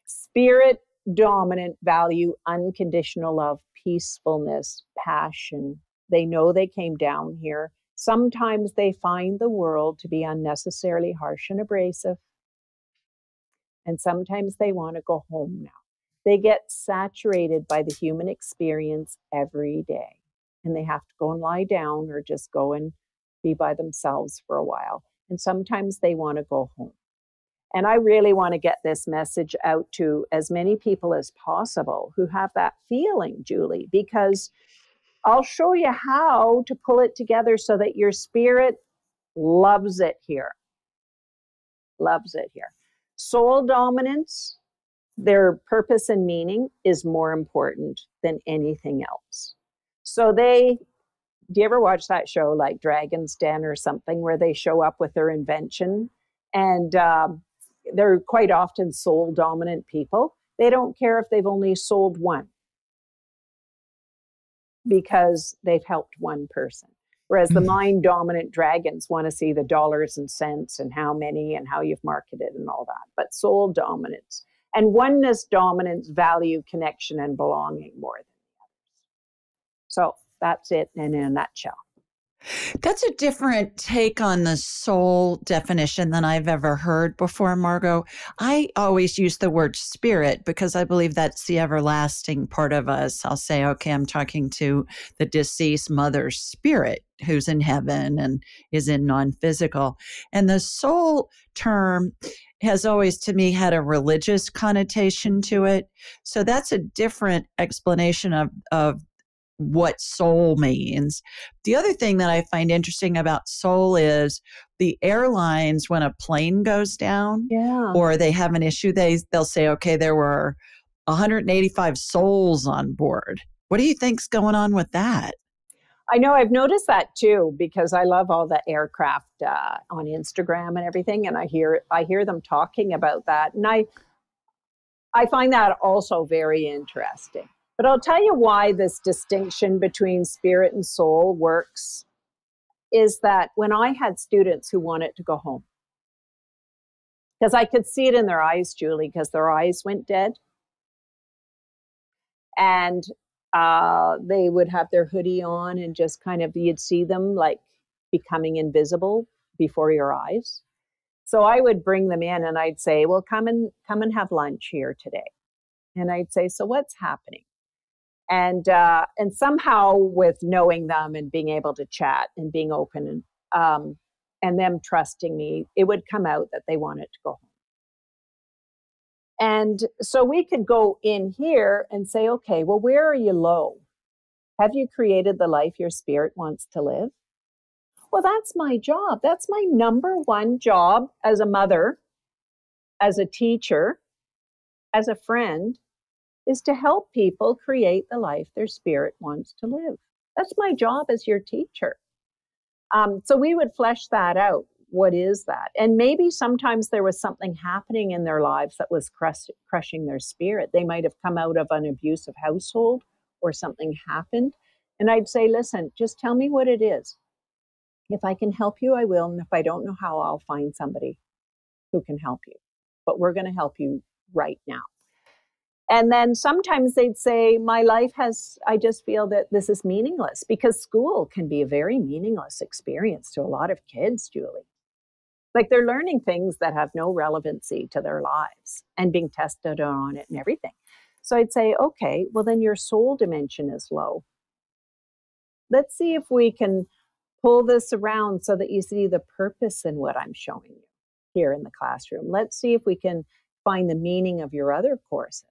Spirit dominant, value unconditional love, peacefulness, passion. They know they came down here. Sometimes they find the world to be unnecessarily harsh and abrasive. And sometimes they want to go home now. They get saturated by the human experience every day. And they have to go and lie down or just go and be by themselves for a while. and sometimes they want to go home. And I really want to get this message out to as many people as possible who have that feeling, Julie, because I'll show you how to pull it together so that your spirit loves it here. Loves it here. Soul dominance, their purpose and meaning is more important than anything else. So do you ever watch that show like Dragon's Den or something where they show up with their invention? And they're quite often soul dominant people. They don't care if they've only sold one because they've helped one person. Whereas the mind dominant dragons want to see the dollars and cents and how many and how you've marketed and all that. But soul dominance and oneness dominance value connection and belonging more than the others. So that's it in a nutshell. That's a different take on the soul definition than I've ever heard before, Margot. I always use the word spirit because I believe that's the everlasting part of us. I'll say, okay, I'm talking to the deceased mother's spirit who's in heaven and is in non-physical. And the soul term has always, to me, had a religious connotation to it. So that's a different explanation of what soul means. The other thing that I find interesting about soul is the airlines, when a plane goes down or they have an issue, they'll say, okay, there were 185 souls on board. What do you think's going on with that? I know I've noticed that too, because I love all the aircraft on Instagram and everything. And I hear them talking about that. And I find that also very interesting. But I'll tell you why this distinction between spirit and soul works is that when I had students who wanted to go home, because I could see it in their eyes, Julie, because their eyes went dead. And they would have their hoodie on and just kind of, you'd see them like becoming invisible before your eyes. So I would bring them in and I'd say, well, come and have lunch here today. And I'd say, so what's happening? And somehow with knowing them and being able to chat and being open and them trusting me, it would come out that they wanted to go home. And so we could go in here and say, okay, well, where are you low? Have you created the life your spirit wants to live? Well, that's my job. That's my number one job as a mother, as a teacher, as a friend, is to help people create the life their spirit wants to live. That's my job as your teacher. So we would flesh that out. What is that? And maybe sometimes there was something happening in their lives that was crushing their spirit. They might have come out of an abusive household or something happened. And I'd say, listen, just tell me what it is. If I can help you, I will. And if I don't know how, I'll find somebody who can help you. But we're going to help you right now. And then sometimes they'd say, I just feel that this is meaningless, because school can be a very meaningless experience to a lot of kids, Julie. Like they're learning things that have no relevancy to their lives and being tested on it and everything. So I'd say, okay, well then your soul dimension is low. Let's see if we can pull this around so that you see the purpose in what I'm showing you here in the classroom. Let's see if we can find the meaning of your other courses.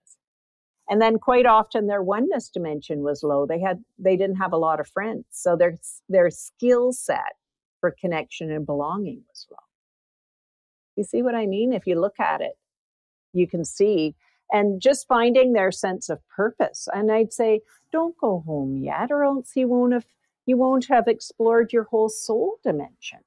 And then quite often their oneness dimension was low. They didn't have a lot of friends. So their skill set for connection and belonging was low. You see what I mean? If you look at it, you can see. And just finding their sense of purpose. And I'd say, don't go home yet, or else you won't have explored your whole soul dimension.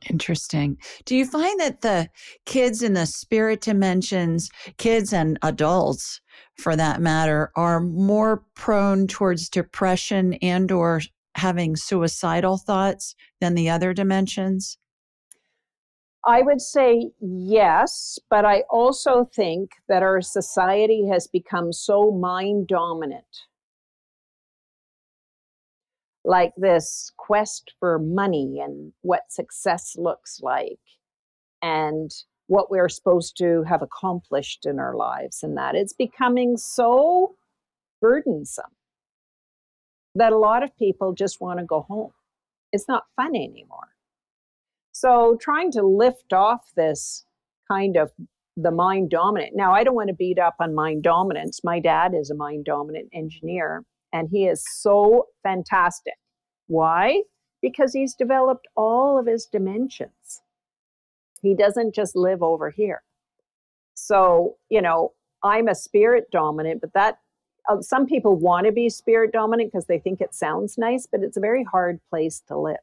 Interesting. Do you find that the kids in the spirit dimensions, kids and adults for that matter, are more prone towards depression and or having suicidal thoughts than the other dimensions? I would say yes, but I also think that our society has become so mind dominant. Like this quest for money and what success looks like and what we're supposed to have accomplished in our lives, and that it's becoming so burdensome that a lot of people just want to go home. It's not fun anymore. So trying to lift off this kind of the mind dominant. Now, I don't want to beat up on mind dominance. My dad is a mind dominant engineer, and he is so fantastic. Why? Because he's developed all of his dimensions. He doesn't just live over here. So, I'm a spirit dominant, but that some people want to be spirit dominant because they think it sounds nice, but it's a very hard place to live.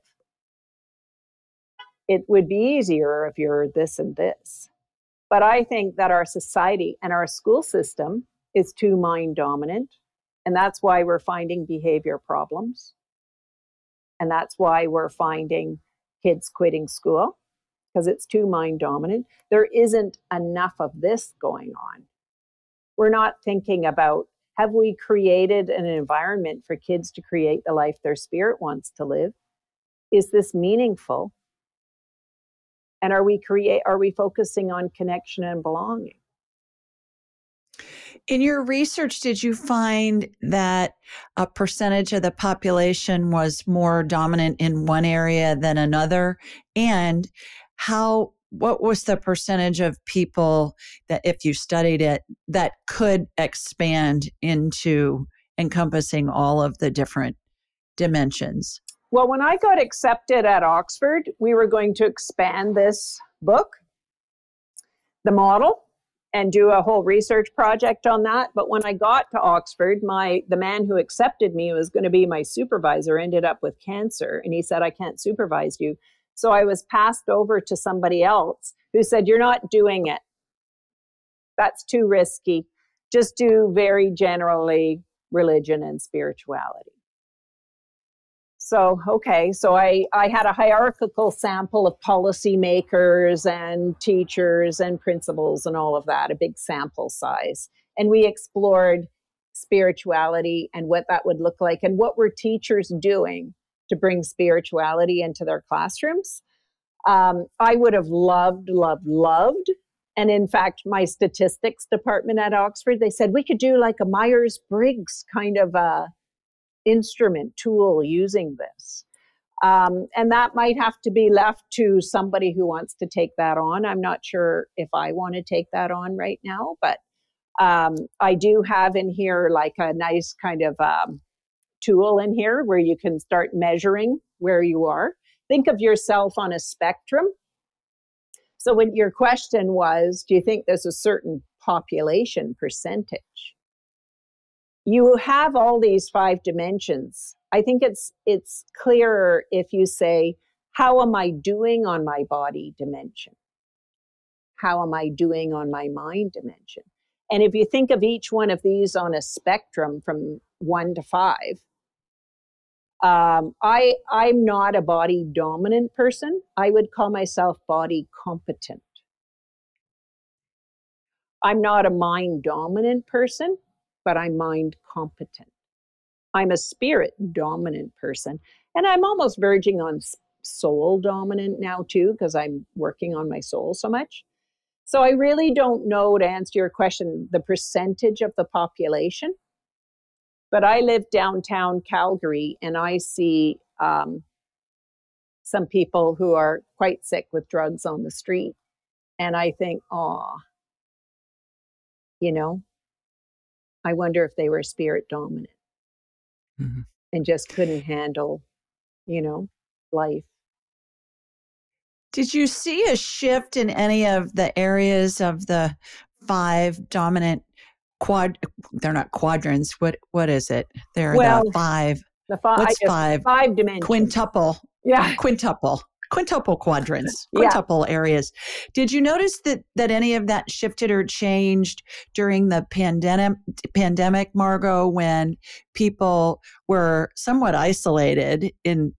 It would be easier if you're this and this. But I think that our society and our school system is too mind dominant. And that's why we're finding behavior problems. And that's why we're finding kids quitting school, because it's too mind dominant. There isn't enough of this going on. We're not thinking about, have we created an environment for kids to create the life their spirit wants to live? Is this meaningful? And are we focusing on connection and belonging? In your research, did you find that a percentage of the population was more dominant in one area than another? And what was the percentage of people that, if you studied it, that could expand into encompassing all of the different dimensions? Well, when I got accepted at Oxford, we were going to expand this book, the model, and do a whole research project on that. But when I got to Oxford, the man who accepted me, was going to be my supervisor, ended up with cancer. And he said, I can't supervise you. So I was passed over to somebody else who said, you're not doing it. That's too risky. Just do very generally religion and spirituality. So, okay, so I had a hierarchical sample of policymakers and teachers and principals and all of that, a big sample size. And we explored spirituality and what that would look like and what were teachers doing to bring spirituality into their classrooms. I would have loved. And in fact, my statistics department at Oxford, they said we could do like a Myers-Briggs kind of a instrument tool using this. And that might have to be left to somebody who wants to take that on. I'm not sure if I want to take that on right now, but I do have in here like a nice kind of tool in here where you can start measuring where you are. Think of yourself on a spectrum. So when your question was, do you think there's a certain population percentage? You have all these 5 dimensions. I think it's clearer if you say, how am I doing on my body dimension? How am I doing on my mind dimension? And if you think of each one of these on a spectrum from 1 to 5, I'm not a body dominant person. I would call myself body competent. I'm not a mind dominant person, but I'm mind competent. I'm a spirit dominant person. And I'm almost verging on soul dominant now too, because I'm working on my soul so much. So I really don't know, to answer your question, the percentage of the population. But I live downtown Calgary and I see some people who are quite sick with drugs on the street. And I think, I wonder if they were spirit dominant and just couldn't handle, life. Did you see a shift in any of the areas of the 5 dominant they're not quadrants. What is it? They're the 5. What's 5? 5 dimensions. Quintuple. Yeah. Quintuple quadrants, quintuple areas. Did you notice that any of that shifted or changed during the pandemic, Margot, when people were somewhat isolated, in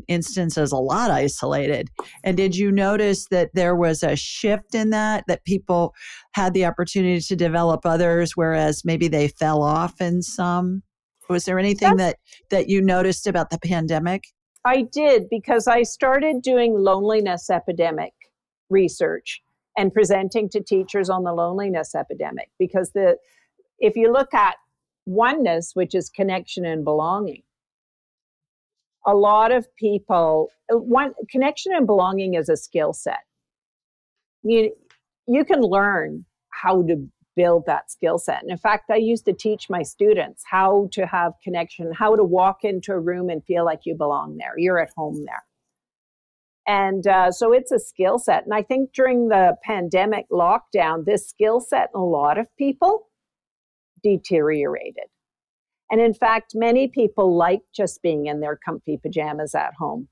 instances a lot isolated? And did you notice that there was a shift in that people had the opportunity to develop others, whereas maybe they fell off in some? Was there anything that you noticed about the pandemic? I did, because I started doing loneliness epidemic research and presenting to teachers on the loneliness epidemic. Because if you look at oneness, which is connection and belonging, a lot of people, one connection and belonging is a skill set. You can learn how to build that skill set. And in fact, I used to teach my students how to have connection, how to walk into a room and feel like you belong there. You're at home there. And so it's a skill set. And I think during the pandemic lockdown, this skill set in a lot of people deteriorated. And in fact, many people like just being in their comfy pajamas at home,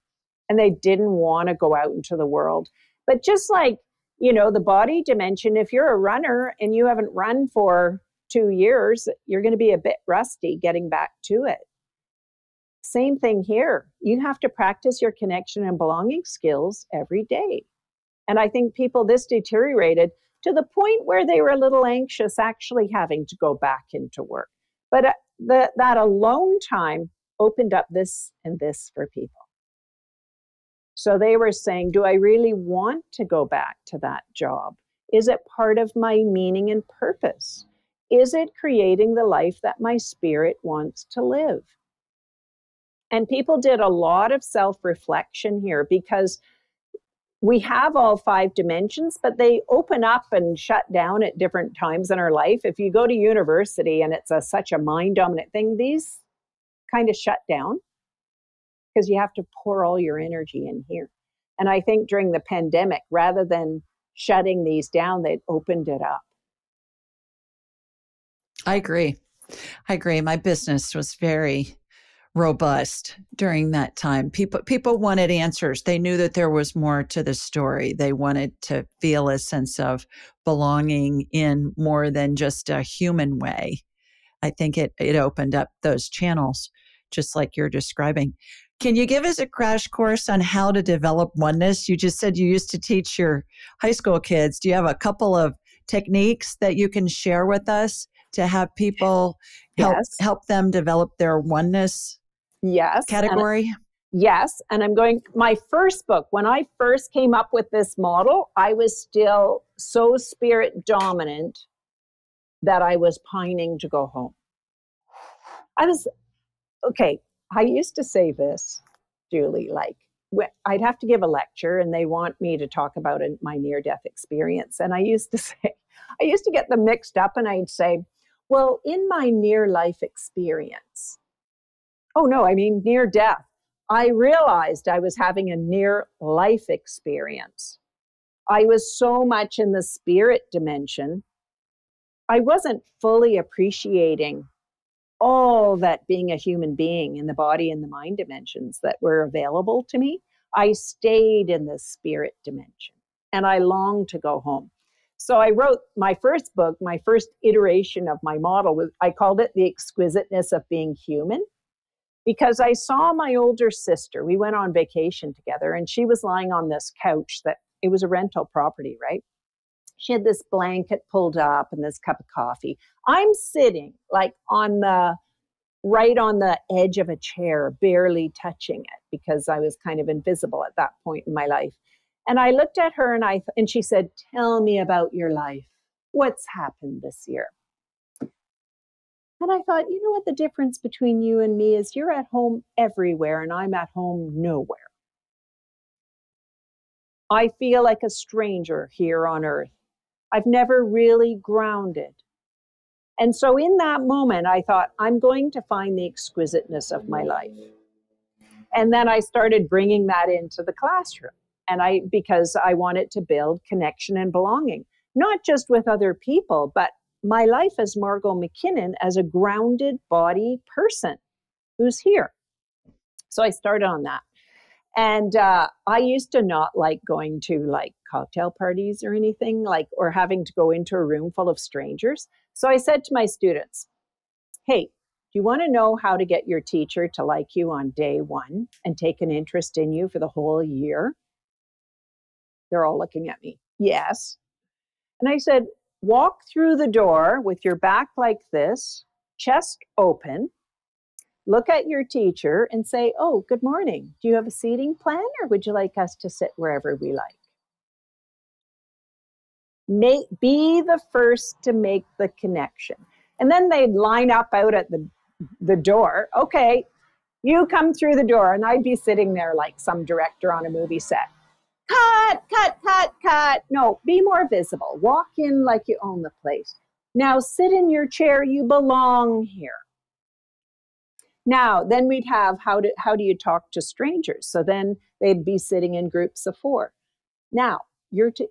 and they didn't want to go out into the world. But just like, the body dimension, if you're a runner and you haven't run for 2 years, you're going to be a bit rusty getting back to it. Same thing here. You have to practice your connection and belonging skills every day. And I think this deteriorated to the point where they were a little anxious actually having to go back into work. But that alone time opened up this and this for people. So they were saying, do I really want to go back to that job? Is it part of my meaning and purpose? Is it creating the life that my spirit wants to live? And people did a lot of self-reflection here because we have all 5 dimensions, but they open up and shut down at different times in our life. If you go to university and it's such a mind-dominant thing, these kind of shut down because you have to pour all your energy in here. And I think during the pandemic, rather than shutting these down, they opened it up. I agree. My business was very robust during that time. People wanted answers. They knew that there was more to the story. They wanted to feel a sense of belonging in more than just a human way. I think it opened up those channels, just like you're describing. Can you give us a crash course on how to develop oneness? You just said you used to teach your high school kids. Do you have a couple of techniques that you can share with us to have people help them develop their oneness category? Yes. And I'm going, my first book, when I first came up with this model, I was still so spirit dominant that I was pining to go home. I used to say this, Julie, like I'd have to give a lecture and they want me to talk about my near-death experience. And I used to get them mixed up and I'd say, well, in my near-life experience, near death, I realized I was having a near-life experience. I was so much in the spirit dimension, I wasn't fully appreciating all that being a human being in the body and the mind dimensions that were available to me. I stayed in the spirit dimension and I longed to go home. So I wrote my first book, my first iteration of my model, I called it The Exquisiteness of Being Human, because I saw my older sister. We went on vacation together and she was lying on this couch it was a rental property, right? She had this blanket pulled up and this cup of coffee. I'm sitting like right on the edge of a chair, barely touching it because I was kind of invisible at that point in my life. And I looked at her and she said, tell me about your life. What's happened this year? And I thought, you know what the difference between you and me is? You're at home everywhere and I'm at home nowhere. I feel like a stranger here on earth. I've never really grounded. And so in that moment, I thought, I'm going to find the exquisiteness of my life. And then I started bringing that into the classroom. Because I wanted to build connection and belonging, not just with other people, but my life as Margot McKinnon as a grounded body person who's here. So I started on that. And I used to not like going to cocktail parties or anything or having to go into a room full of strangers. So I said to my students, hey, do you want to know how to get your teacher to like you on day 1 and take an interest in you for the whole year? They're all looking at me. Yes. And I said, walk through the door with your back like this, chest open, look at your teacher and say, oh, good morning. Do you have a seating plan or would you like us to sit wherever we like? Be the first to make the connection. And then they'd line up out at the door. Okay, You come through the door, and I'd be sitting there like some director on a movie set. Cut, cut, cut, cut. No, be more visible. Walk in like you own the place. Now sit in your chair. You belong here. Now, then we'd have how do you talk to strangers? So then they'd be sitting in groups of 4. Now you're to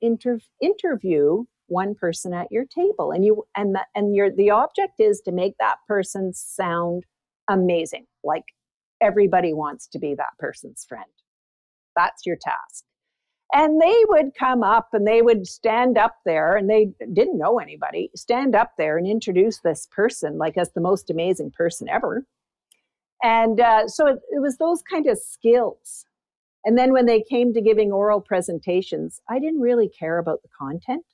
interview one person at your table, and the object is to make that person sound amazing, like everybody wants to be that person's friend. That's your task. And they would come up and they would stand up there, and they didn't know anybody, stand up there and introduce this person like as the most amazing person ever. And so it was those kind of skills. And then when they came to giving oral presentations, I didn't really care about the content.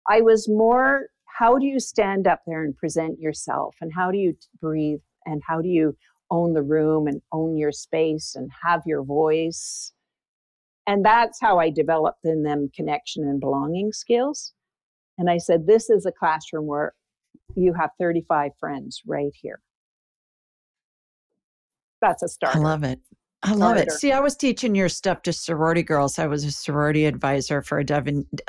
I was more, how do you stand up there and present yourself? And how do you breathe? And how do you own the room and own your space and have your voice? And that's how I developed in them connection and belonging skills. And I said, this is a classroom where you have 35 friends right here. That's a start. I love it. I love it. See, I was teaching your stuff to sorority girls. I was a sorority advisor for a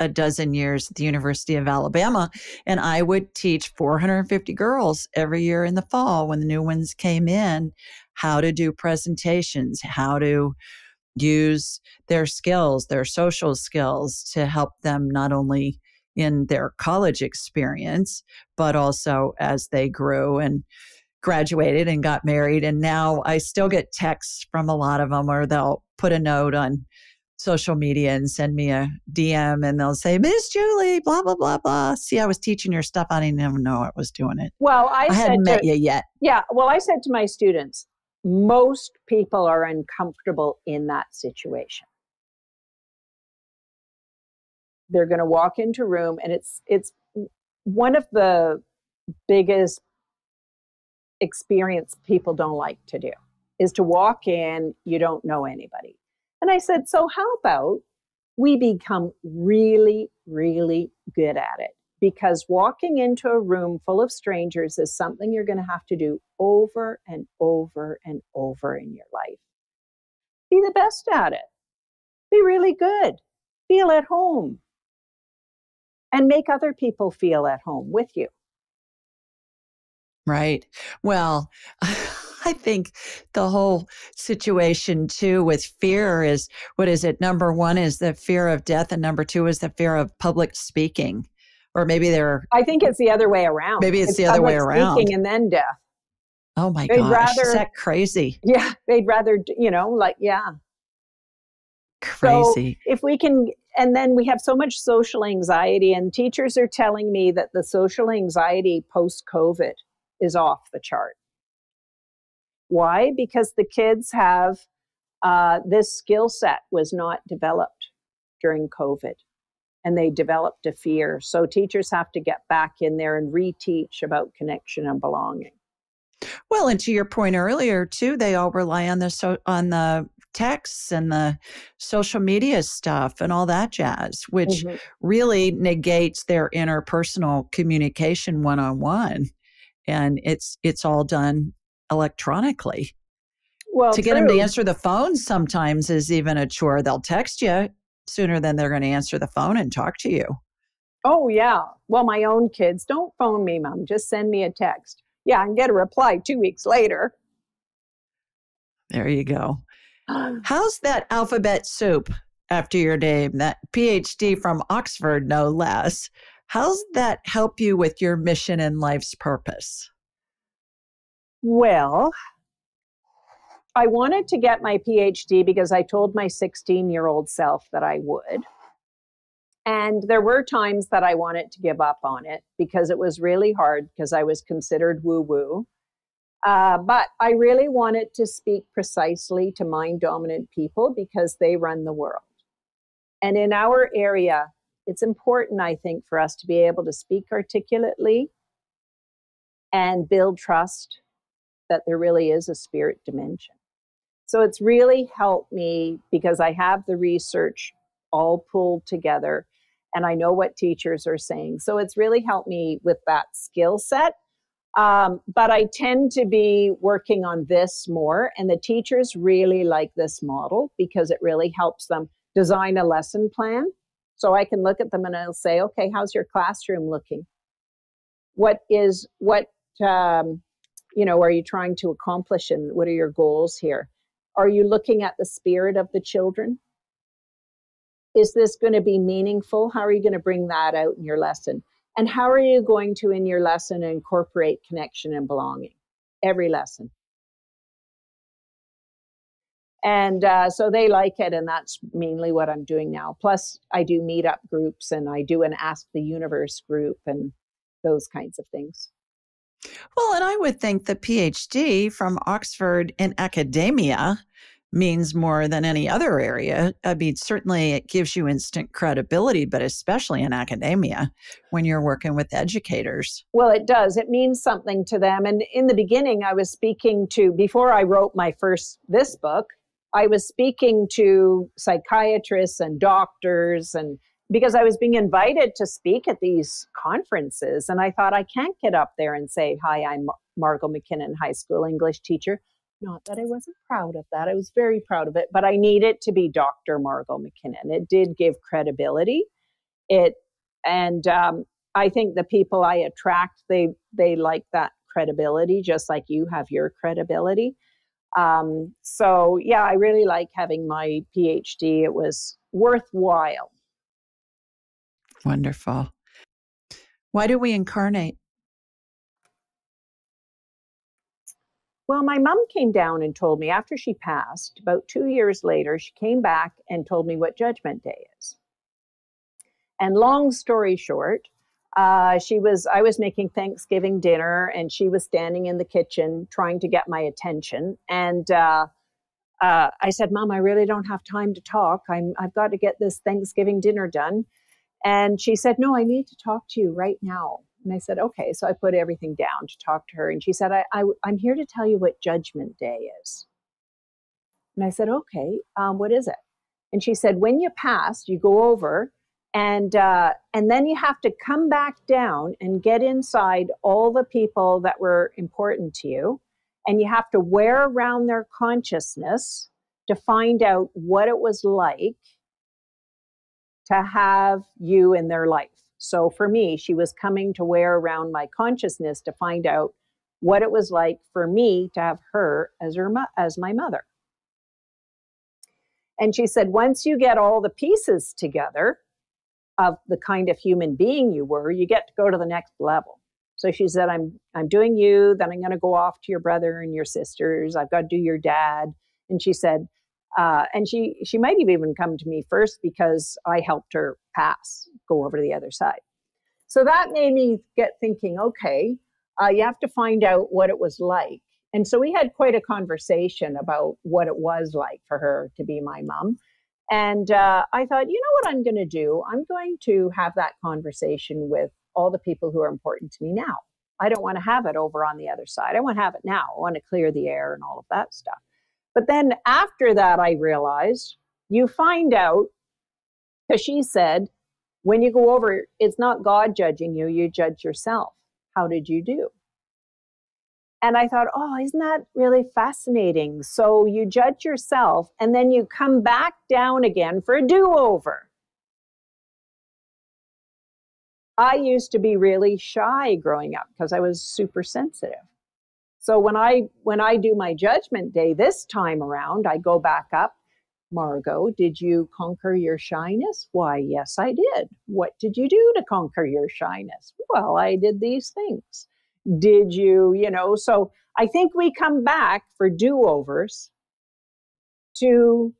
dozen years at the University of Alabama, and I would teach 450 girls every year in the fall when the new ones came in, how to do presentations, how to use their skills, their social skills to help them not only in their college experience, but also as they grew and graduated and got married. And now I still get texts from a lot of them, or they'll put a note on social media and send me a DM and they'll say, Miss Julie, blah, blah, blah, blah. See, I was teaching your stuff. I didn't even know I was doing it. Well, I hadn't met you yet. Yeah. Well, I said to my students, most people are uncomfortable in that situation. They're going to walk into a room, and it's one of the biggest experience people don't like to do is to walk in, you don't know anybody. And I said, so how about we become really, really good at it? Because walking into a room full of strangers is something you're going to have to do over and over and over in your life. Be the best at it. Be really good. Feel at home. And make other people feel at home with you. Right. Well, I think the whole situation too with fear is, what is it? Number one is the fear of death, and number two is the fear of public speaking. Or maybe I think it's the other way around. Maybe it's the other way around. Speaking and then death. Oh my gosh, is that crazy? Yeah, they'd rather, yeah. Crazy. So if we can, and then we have so much social anxiety, and teachers are telling me that the social anxiety post-COVID is off the chart. Why? Because the kids have, this skill set was not developed during COVID, and they developed a fear. So teachers have to get back in there and reteach about connection and belonging. Well, and to your point earlier too, they all rely on the texts and the social media stuff and all that jazz, which really negates their interpersonal communication one-on-one. And it's all done electronically. Well, to get them to answer the phone sometimes is even a chore. They'll text you sooner than they're going to answer the phone and talk to you. Oh, yeah. Well, my own kids, don't phone me, Mom. Just send me a text. Yeah, and get a reply 2 weeks later. There you go. How's that alphabet soup after your name, that Ph.D. from Oxford, no less? How's that help you with your mission and life's purpose? Well, I wanted to get my PhD because I told my 16-year-old self that I would. And there were times that I wanted to give up on it because it was really hard because I was considered woo-woo. But I really wanted to speak precisely to mind-dominant people because they run the world. And in our area, it's important, I think, for us to be able to speak articulately and build trust that there really is a spirit dimension. So it's really helped me because I have the research all pulled together and I know what teachers are saying. So it's really helped me with that skill set. But I tend to be working on this more, and the teachers really like this model because it really helps them design a lesson plan. So I can look at them and I'll say, okay, how's your classroom looking? What are you trying to accomplish, and what are your goals here? Are you looking at the spirit of the children? Is this going to be meaningful? How are you going to bring that out in your lesson? And how are you going to, in your lesson, incorporate connection and belonging? Every lesson. And so they like it, and that's mainly what I'm doing now. Plus, I do meetup groups, and I do an Ask the Universe group, and those kinds of things. Well, and I would think the PhD from Oxford in academia means more than any other area. I mean, certainly it gives you instant credibility, but especially in academia when you're working with educators. Well, it does. It means something to them. And in the beginning, I was speaking to, before I wrote this book, I was speaking to psychiatrists and doctors, and because I was being invited to speak at these conferences. And I thought, I can't get up there and say, hi, I'm Margot McKinnon, high school English teacher. Not that I wasn't proud of that. I was very proud of it, but I needed to be Dr. Margot McKinnon. It did give credibility. I think the people I attract, they like that credibility, just like you have your credibility. So yeah, I really like having my PhD. It was worthwhile. Wonderful. Why do we incarnate? Well, my mom came down and told me after she passed, about 2 years later, she came back and told me what Judgment Day is. And long story short, I was making Thanksgiving dinner, and she was standing in the kitchen trying to get my attention. And I said, Mom, I really don't have time to talk. I've got to get this Thanksgiving dinner done. And she said, no, I need to talk to you right now. And I said, okay. So I put everything down to talk to her. And she said, I'm here to tell you what Judgment Day is. And I said, okay, what is it? And she said, when you pass, you go over and then you have to come back down and get inside all the people that were important to you. And you have to wear around their consciousness to find out what it was like to have you in their life. So for me, she was coming to wear around my consciousness to find out what it was like for me to have her as my mother. And she said, once you get all the pieces together of the kind of human being you were, you get to go to the next level. So she said, I'm doing you, then I'm going to go off to your brother and your sisters. I've got to do your dad. And she said, and she might have even come to me first because I helped her go over to the other side. So that made me get thinking, okay, you have to find out what it was like. And so we had quite a conversation about what it was like for her to be my mom. And I thought, you know what I'm going to do? I'm going to have that conversation with all the people who are important to me now. I don't want to have it over on the other side. I want to have it now. I want to clear the air and all of that stuff. But then after that, I realized you find out, because she said, when you go over, it's not God judging you, you judge yourself. How did you do? And I thought, oh, isn't that really fascinating? So you judge yourself and then you come back down again for a do-over. I used to be really shy growing up because I was super sensitive. So when I do my Judgment Day this time around, I go back up. Margot, did you conquer your shyness? Why, yes, I did. What did you do to conquer your shyness? Well, I did these things. Did you, so I think we come back for do-overs to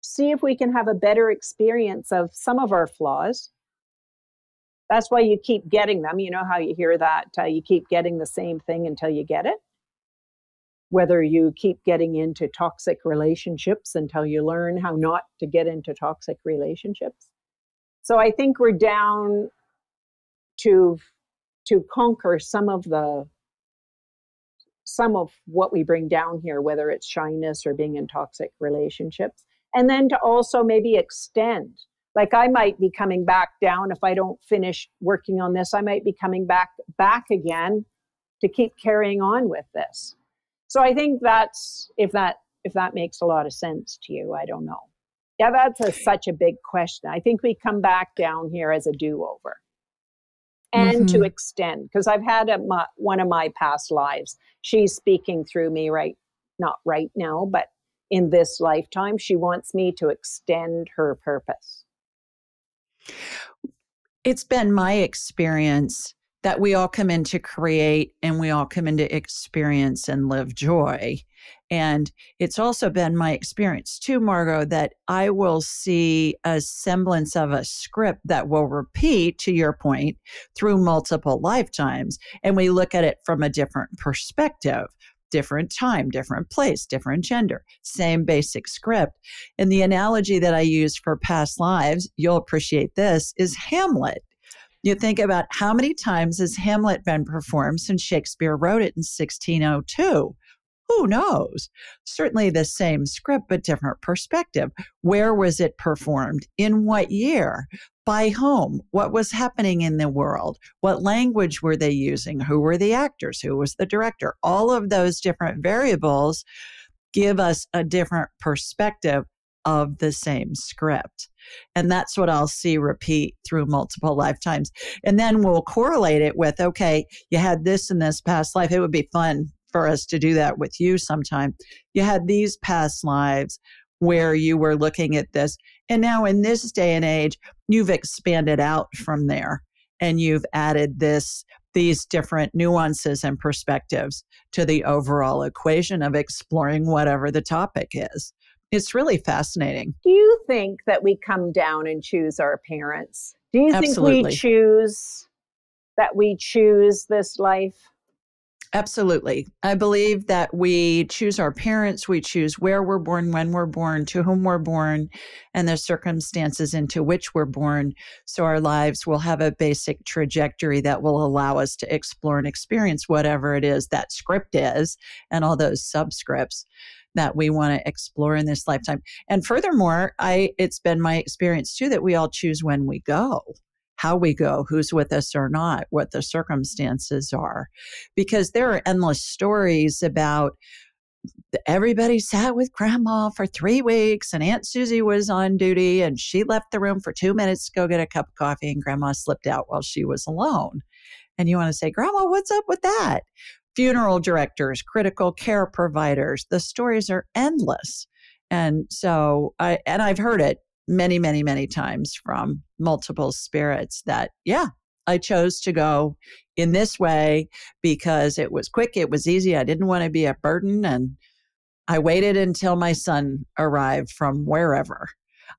see if we can have a better experience of some of our flaws. That's why you keep getting them. You know how you hear that you keep getting the same thing until you get it? Whether you keep getting into toxic relationships until you learn how not to get into toxic relationships. So I think we're down to conquer some of what we bring down here, whether it's shyness or being in toxic relationships. And then to also maybe extend. Like I might be coming back down if I don't finish working on this. I might be coming back again to keep carrying on with this? So I think that's, if that makes a lot of sense to you, I don't know. Yeah, that's such a big question. I think we come back down here as a do-over and to extend, because I've had one of my past lives. She's speaking through me not right now, but in this lifetime, she wants me to extend her purpose. It's been my experience that we all come in to create and we all come in to experience and live joy. And it's also been my experience too, Margot, that I will see a semblance of a script that will repeat, to your point, through multiple lifetimes. And we look at it from a different perspective, different time, different place, different gender, same basic script. And the analogy that I use for past lives, you'll appreciate this, is Hamlet. You think about how many times has Hamlet been performed since Shakespeare wrote it in 1602? Who knows? Certainly the same script, but different perspective. Where was it performed? In what year? By whom? What was happening in the world? What language were they using? Who were the actors? Who was the director? All of those different variables give us a different perspective of the same script. And that's what I'll see repeat through multiple lifetimes. And then we'll correlate it with, okay, you had this in this past life. It would be fun for us to do that with you sometime. You had these past lives where you were looking at this. And now in this day and age, you've expanded out from there and you've added these different nuances and perspectives to the overall equation of exploring whatever the topic is. It's really fascinating. Do you think that we come down and choose our parents? Do you Absolutely. think we choose this life? Absolutely. I believe that we choose our parents, we choose where we're born, when we're born, to whom we're born, and the circumstances into which we're born. So our lives will have a basic trajectory that will allow us to explore and experience whatever it is that script is and all those subscripts that we want to explore in this lifetime. And furthermore, it's been my experience too that we all choose when we go, how we go, who's with us or not, what the circumstances are. Because there are endless stories about everybody sat with grandma for 3 weeks and Aunt Susie was on duty and she left the room for 2 minutes to go get a cup of coffee and grandma slipped out while she was alone. And you want to say, Grandma, what's up with that? Funeral directors, critical care providers, the stories are endless. And so I've heard it many, many, many times from multiple spirits that, yeah, I chose to go in this way because it was quick, it was easy. I didn't want to be a burden. And I waited until my son arrived from wherever.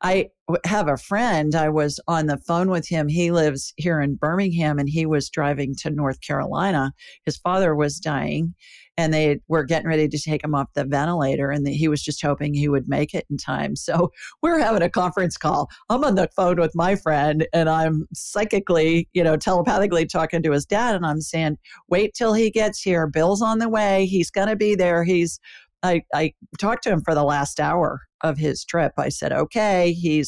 I have a friend, I was on the phone with him. He lives here in Birmingham and he was driving to North Carolina. His father was dying and they were getting ready to take him off the ventilator and he was just hoping he would make it in time. So we're having a conference call. I'm on the phone with my friend and I'm psychically, telepathically talking to his dad and I'm saying, wait till he gets here. Bill's on the way. He's going to be there. I talked to him for the last hour of his trip. I said, okay, he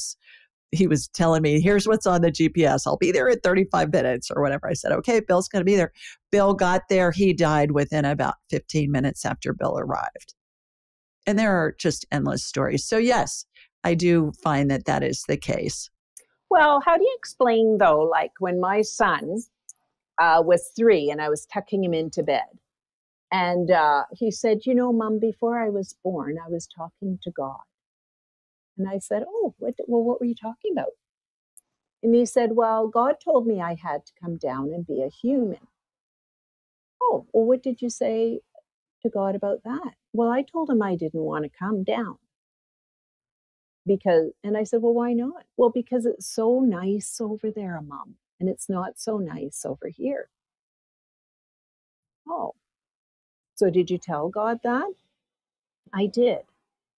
was telling me, here's what's on the GPS. I'll be there in 35 minutes or whatever. I said, okay, Bill's going to be there. Bill got there. He died within about 15 minutes after Bill arrived. And there are just endless stories. So yes, I do find that is the case. Well, how do you explain though, like when my son was 3 and I was tucking him into bed, and he said, Mom, before I was born, I was talking to God. And I said, oh, what were you talking about? And he said, well, God told me I had to come down and be a human. Oh, well, what did you say to God about that? Well, I told him I didn't want to come down. And I said, well, why not? Well, because it's so nice over there, Mom, and it's not so nice over here. Oh. So did you tell God that? I did.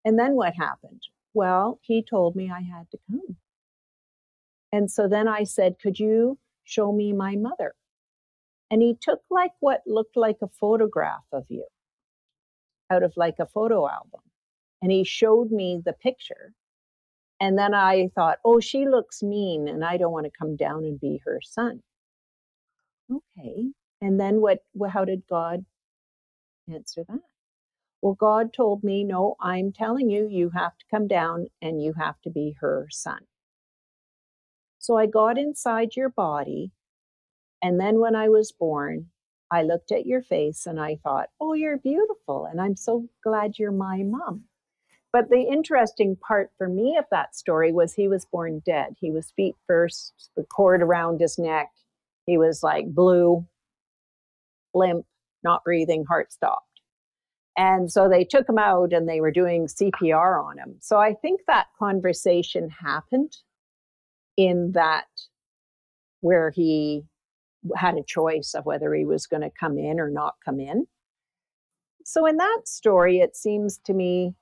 And then what happened? Well, he told me I had to come. And so then I said, could you show me my mother? And he took like what looked like a photograph of you out of like a photo album. And he showed me the picture. And then I thought, oh, she looks mean and I don't want to come down and be her son. Okay. And then how did God answer that? Well, God told me, no, I'm telling you, you have to come down and you have to be her son. So I got inside your body. And then when I was born, I looked at your face and I thought, oh, you're beautiful. And I'm so glad you're my mom. But the interesting part for me of that story was he was born dead. He was feet first, the cord around his neck. He was like blue, limp, not breathing, heart stopped. And so they took him out and they were doing CPR on him. So I think that conversation happened in that where he had a choice of whether he was going to come in or not come in. So in that story, it seems to me,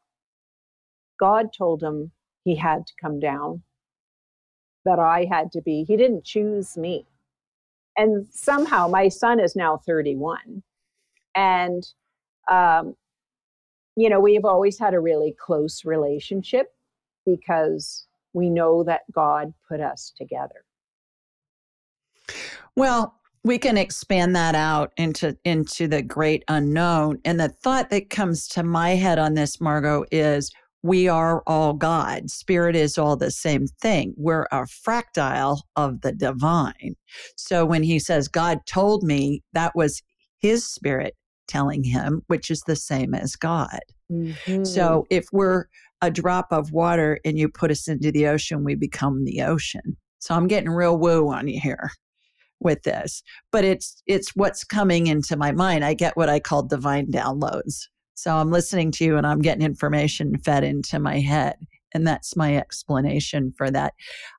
God told him he had to come down, that I had to be, he didn't choose me. And somehow my son is now 31. And, we've always had a really close relationship because we know that God put us together. Well, we can expand that out into the great unknown. And the thought that comes to my head on this, Margot, is we are all God. Spirit is all the same thing. We're a fractile of the divine. So when he says, God told me, that was his spirit telling him, which is the same as God. Mm-hmm. So if we're a drop of water and you put us into the ocean, we become the ocean. So I'm getting real woo on you here with this, but it's what's coming into my mind. I get what I call divine downloads. So I'm listening to you and I'm getting information fed into my head. And that's my explanation for that.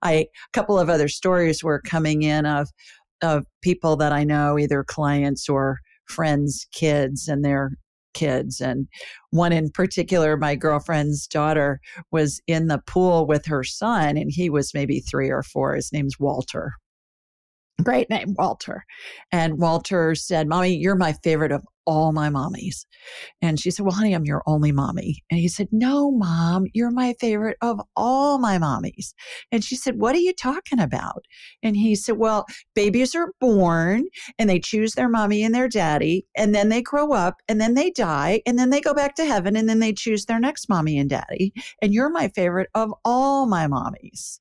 A couple of other stories were coming in of people that I know, either clients or friends' kids and their kids. And one in particular, my girlfriend's daughter was in the pool with her son, and he was maybe 3 or 4. His name's Walter. Great name, Walter. And Walter said, Mommy, you're my favorite of all my mommies. And she said, well, honey, I'm your only mommy. And he said, no, Mom, you're my favorite of all my mommies. And she said, what are you talking about? And he said, well, babies are born and they choose their mommy and their daddy, and then they grow up and then they die and then they go back to heaven and then they choose their next mommy and daddy. And you're my favorite of all my mommies.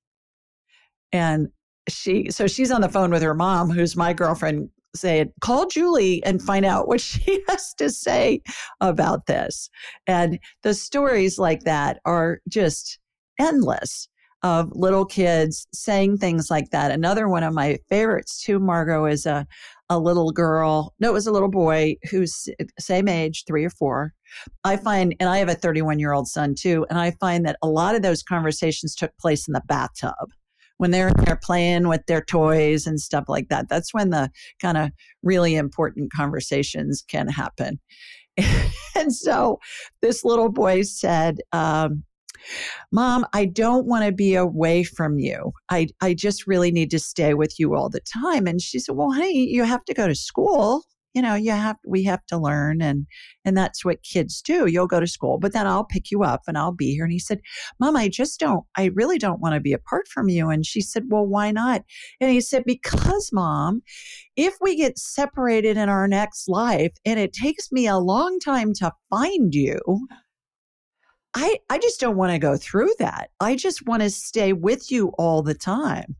And she's on the phone with her mom, who's my girlfriend, saying, call Julie and find out what she has to say about this. And the stories like that are just endless of little kids saying things like that. Another one of my favorites too, Margot, is a little girl. No, it was a little boy who's same age, 3 or 4. I find, and I have a 31-year-old son too, and I find that a lot of those conversations took place in the bathtub. When they're playing with their toys and stuff like that, that's when the kind of really important conversations can happen. And so this little boy said, Mom, I don't want to be away from you. I just really need to stay with you all the time. And she said, well, honey, you have to go to school. We have to learn. And that's what kids do. You'll go to school, but then I'll pick you up and I'll be here. And he said, Mom, I really don't want to be apart from you. And she said, well, why not? And he said, because Mom, if we get separated in our next life and it takes me a long time to find you, I just don't want to go through that. I just want to stay with you all the time.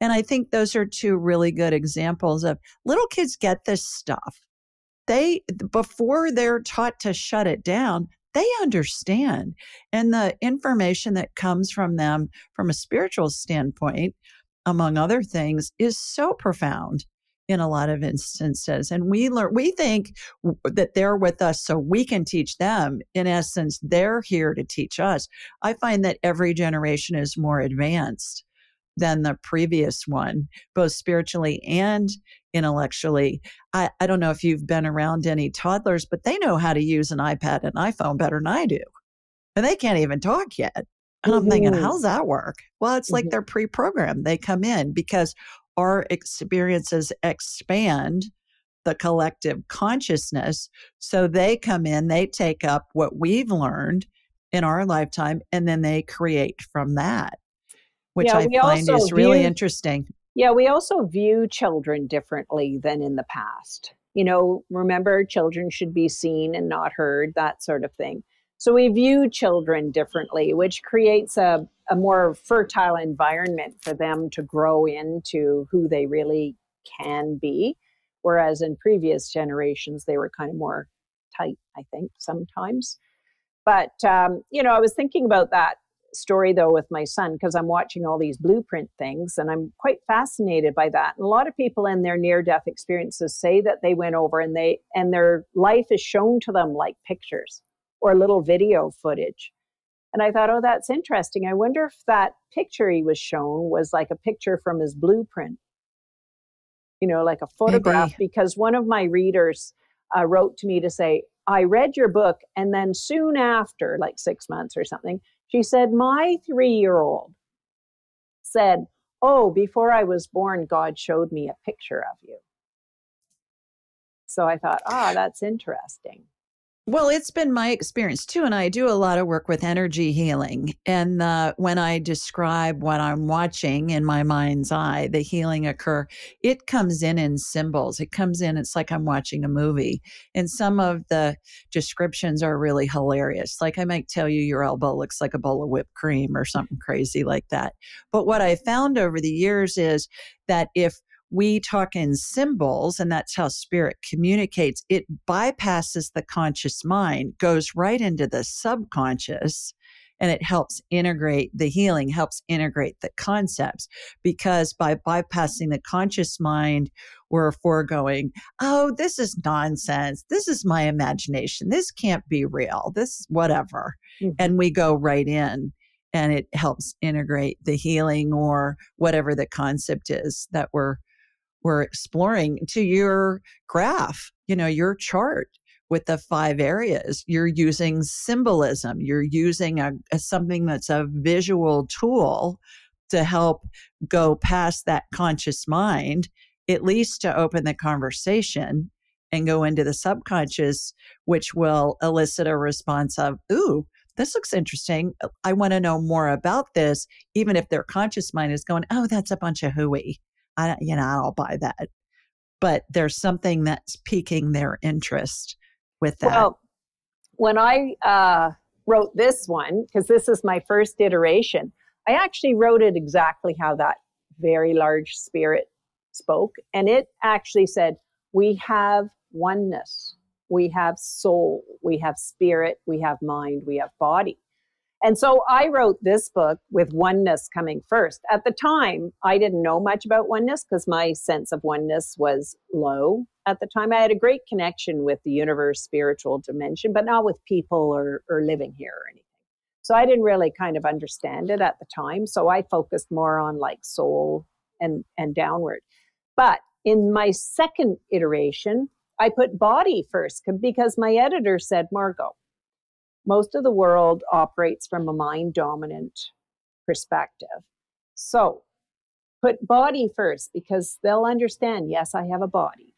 And I think those are 2 really good examples of little kids get this stuff. Before they're taught to shut it down, they understand. And the information that comes from them from a spiritual standpoint, among other things, is so profound in a lot of instances. And we think that they're with us so we can teach them. In essence, they're here to teach us. I find that every generation is more advanced than the previous one, both spiritually and intellectually. I don't know if you've been around any toddlers, but they know how to use an iPad and iPhone better than I do. And they can't even talk yet. And I'm thinking, how's that work? Well, it's like they're pre-programmed. They come in because our experiences expand the collective consciousness. So they come in, they take up what we've learned in our lifetime, and then they create from that, which I find is really interesting. Yeah, we also view children differently than in the past. Remember, children should be seen and not heard, that sort of thing. So we view children differently, which creates a more fertile environment for them to grow into who they really can be. Whereas in previous generations, they were kind of more tight, I think, sometimes. But, I was thinking about that story though with my son because I'm watching all these blueprint things and I'm quite fascinated by that. And a lot of people in their near-death experiences say that they went over and their life is shown to them like pictures or little video footage. And I thought, oh, that's interesting. I wonder if that picture he was shown was like a picture from his blueprint, like a photograph, Maybe. because one of my readers wrote to me to say, I read your book, and then soon after, like 6 months or something, she said, my 3-year-old said, oh, before I was born, God showed me a picture of you. So I thought, that's interesting. Well, it's been my experience too. And I do a lot of work with energy healing. And when I describe what I'm watching in my mind's eye, the healing occur, it comes in symbols. It comes in, it's like I'm watching a movie. And some of the descriptions are really hilarious. Like I might tell you your elbow looks like a bowl of whipped cream or something crazy like that. But what I found over the years is that if we talk in symbols, and that's how spirit communicates, it bypasses the conscious mind, goes right into the subconscious, and it helps integrate the healing, helps integrate the concepts. Because by bypassing the conscious mind, we're foregoing, oh, this is nonsense. This is my imagination. This can't be real. This whatever. Mm-hmm. And we go right in. And it helps integrate the healing or whatever the concept is that we're exploring. To your graph, your chart with the 5 areas, you're using symbolism. You're using something that's a visual tool to help go past that conscious mind, at least to open the conversation and go into the subconscious, which will elicit a response of, ooh, this looks interesting. I want to know more about this, even if their conscious mind is going, oh, that's a bunch of hooey. I don't buy that. But there's something that's piquing their interest with that. Well, when I wrote this one, because this is my first iteration, I actually wrote it exactly how that very large spirit spoke. And it actually said, we have oneness, we have soul, we have spirit, we have mind, we have body. And so I wrote this book with oneness coming first. At the time, I didn't know much about oneness because my sense of oneness was low. At the time, I had a great connection with the universe, spiritual dimension, but not with people or living here or anything. So I didn't really kind of understand it at the time. So I focused more on like soul and downward. But in my second iteration, I put body first because my editor said, Margot, most of the world operates from a mind-dominant perspective. So put body first because they'll understand, yes, I have a body.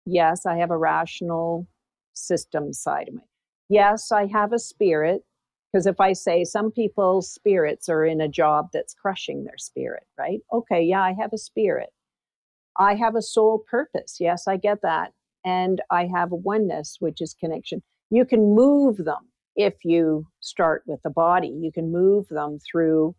Yes, I have a rational system side of me. Yes, I have a spirit. Because if I say some people's spirits are in a job that's crushing their spirit, right? Okay, yeah, I have a spirit. I have a soul purpose. Yes, I get that. And I have a oneness, which is connection. You can move them. If you start with the body, you can move them through.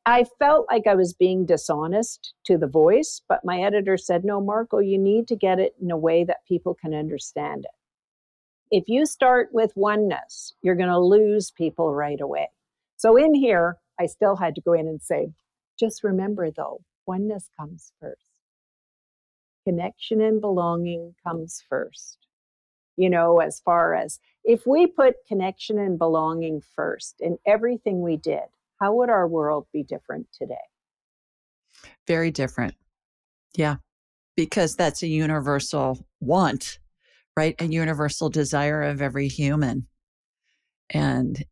I felt like I was being dishonest to the voice, but my editor said, no, Margot, you need to get it in a way that people can understand it. If you start with oneness, you're going to lose people right away. So in here, I still had to go in and say, just remember though, oneness comes first. Connection and belonging comes first. As far as if we put connection and belonging first in everything we did, how would our world be different today? Very different. Yeah, because that's a universal want, right? A universal desire of every human. And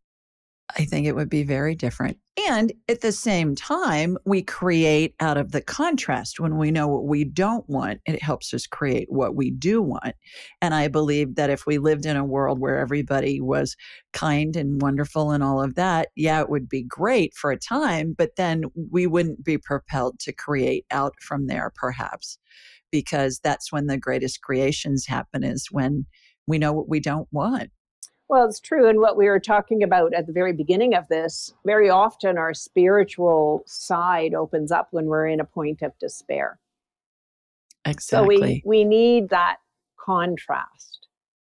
I think it would be very different. And at the same time, we create out of the contrast. When we know what we don't want, it helps us create what we do want. And I believe that if we lived in a world where everybody was kind and wonderful and all of that, yeah, it would be great for a time, but then we wouldn't be propelled to create out from there, perhaps, because that's when the greatest creations happen, is when we know what we don't want. Well, it's true. And what we were talking about at the very beginning of this, very often our spiritual side opens up when we're in a point of despair. Exactly. So we need that contrast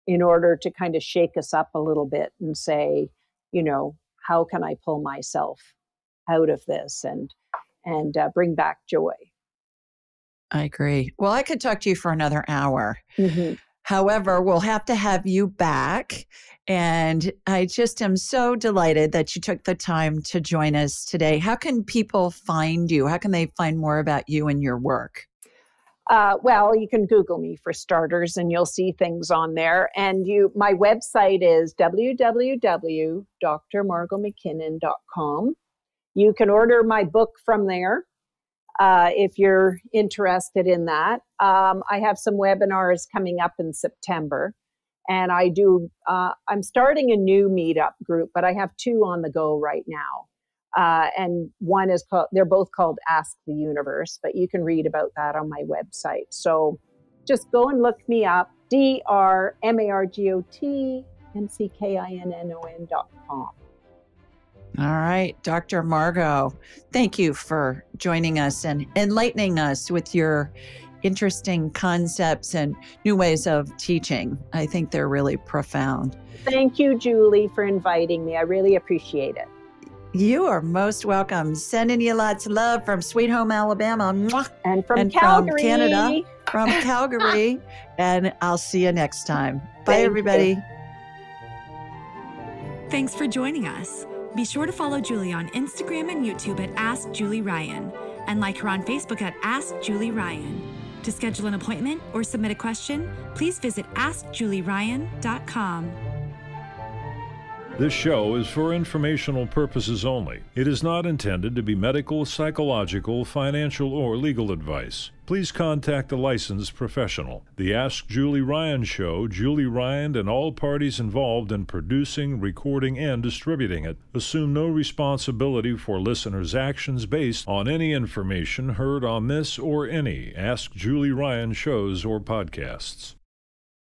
in order to kind of shake us up a little bit and say, how can I pull myself out of this and bring back joy? I agree. Well, I could talk to you for another hour. Mm-hmm. However, we'll have to have you back. And I just am so delighted that you took the time to join us today. How can people find you? How can they find more about you and your work? Well, you can Google me for starters, and you'll see things on there. And my website is www.drmargotmckinnon.com. You can order my book from there. If you're interested in that. I have some webinars coming up in September, and I'm starting a new meetup group, but I have 2 on the go right now. And one is they're both called Ask the Universe, but you can read about that on my website. So just go and look me up, drmargotmckinnon.com. All right, Dr. Margot, thank you for joining us and enlightening us with your interesting concepts and new ways of teaching. I think they're really profound. Thank you, Julie, for inviting me. I really appreciate it. You are most welcome. Sending you lots of love from Sweet Home, Alabama. And from Calgary. From Canada, from Calgary. And I'll see you next time. Bye, everybody. You. Thanks for joining us. Be sure to follow Julie on Instagram and YouTube at Ask Julie Ryan, and like her on Facebook at Ask Julie Ryan. To schedule an appointment or submit a question, please visit AskJulieRyan.com. This show is for informational purposes only. It is not intended to be medical, psychological, financial, or legal advice. Please contact a licensed professional. The Ask Julie Ryan Show, Julie Ryan and all parties involved in producing, recording, and distributing it assume no responsibility for listeners' actions based on any information heard on this or any Ask Julie Ryan shows or podcasts.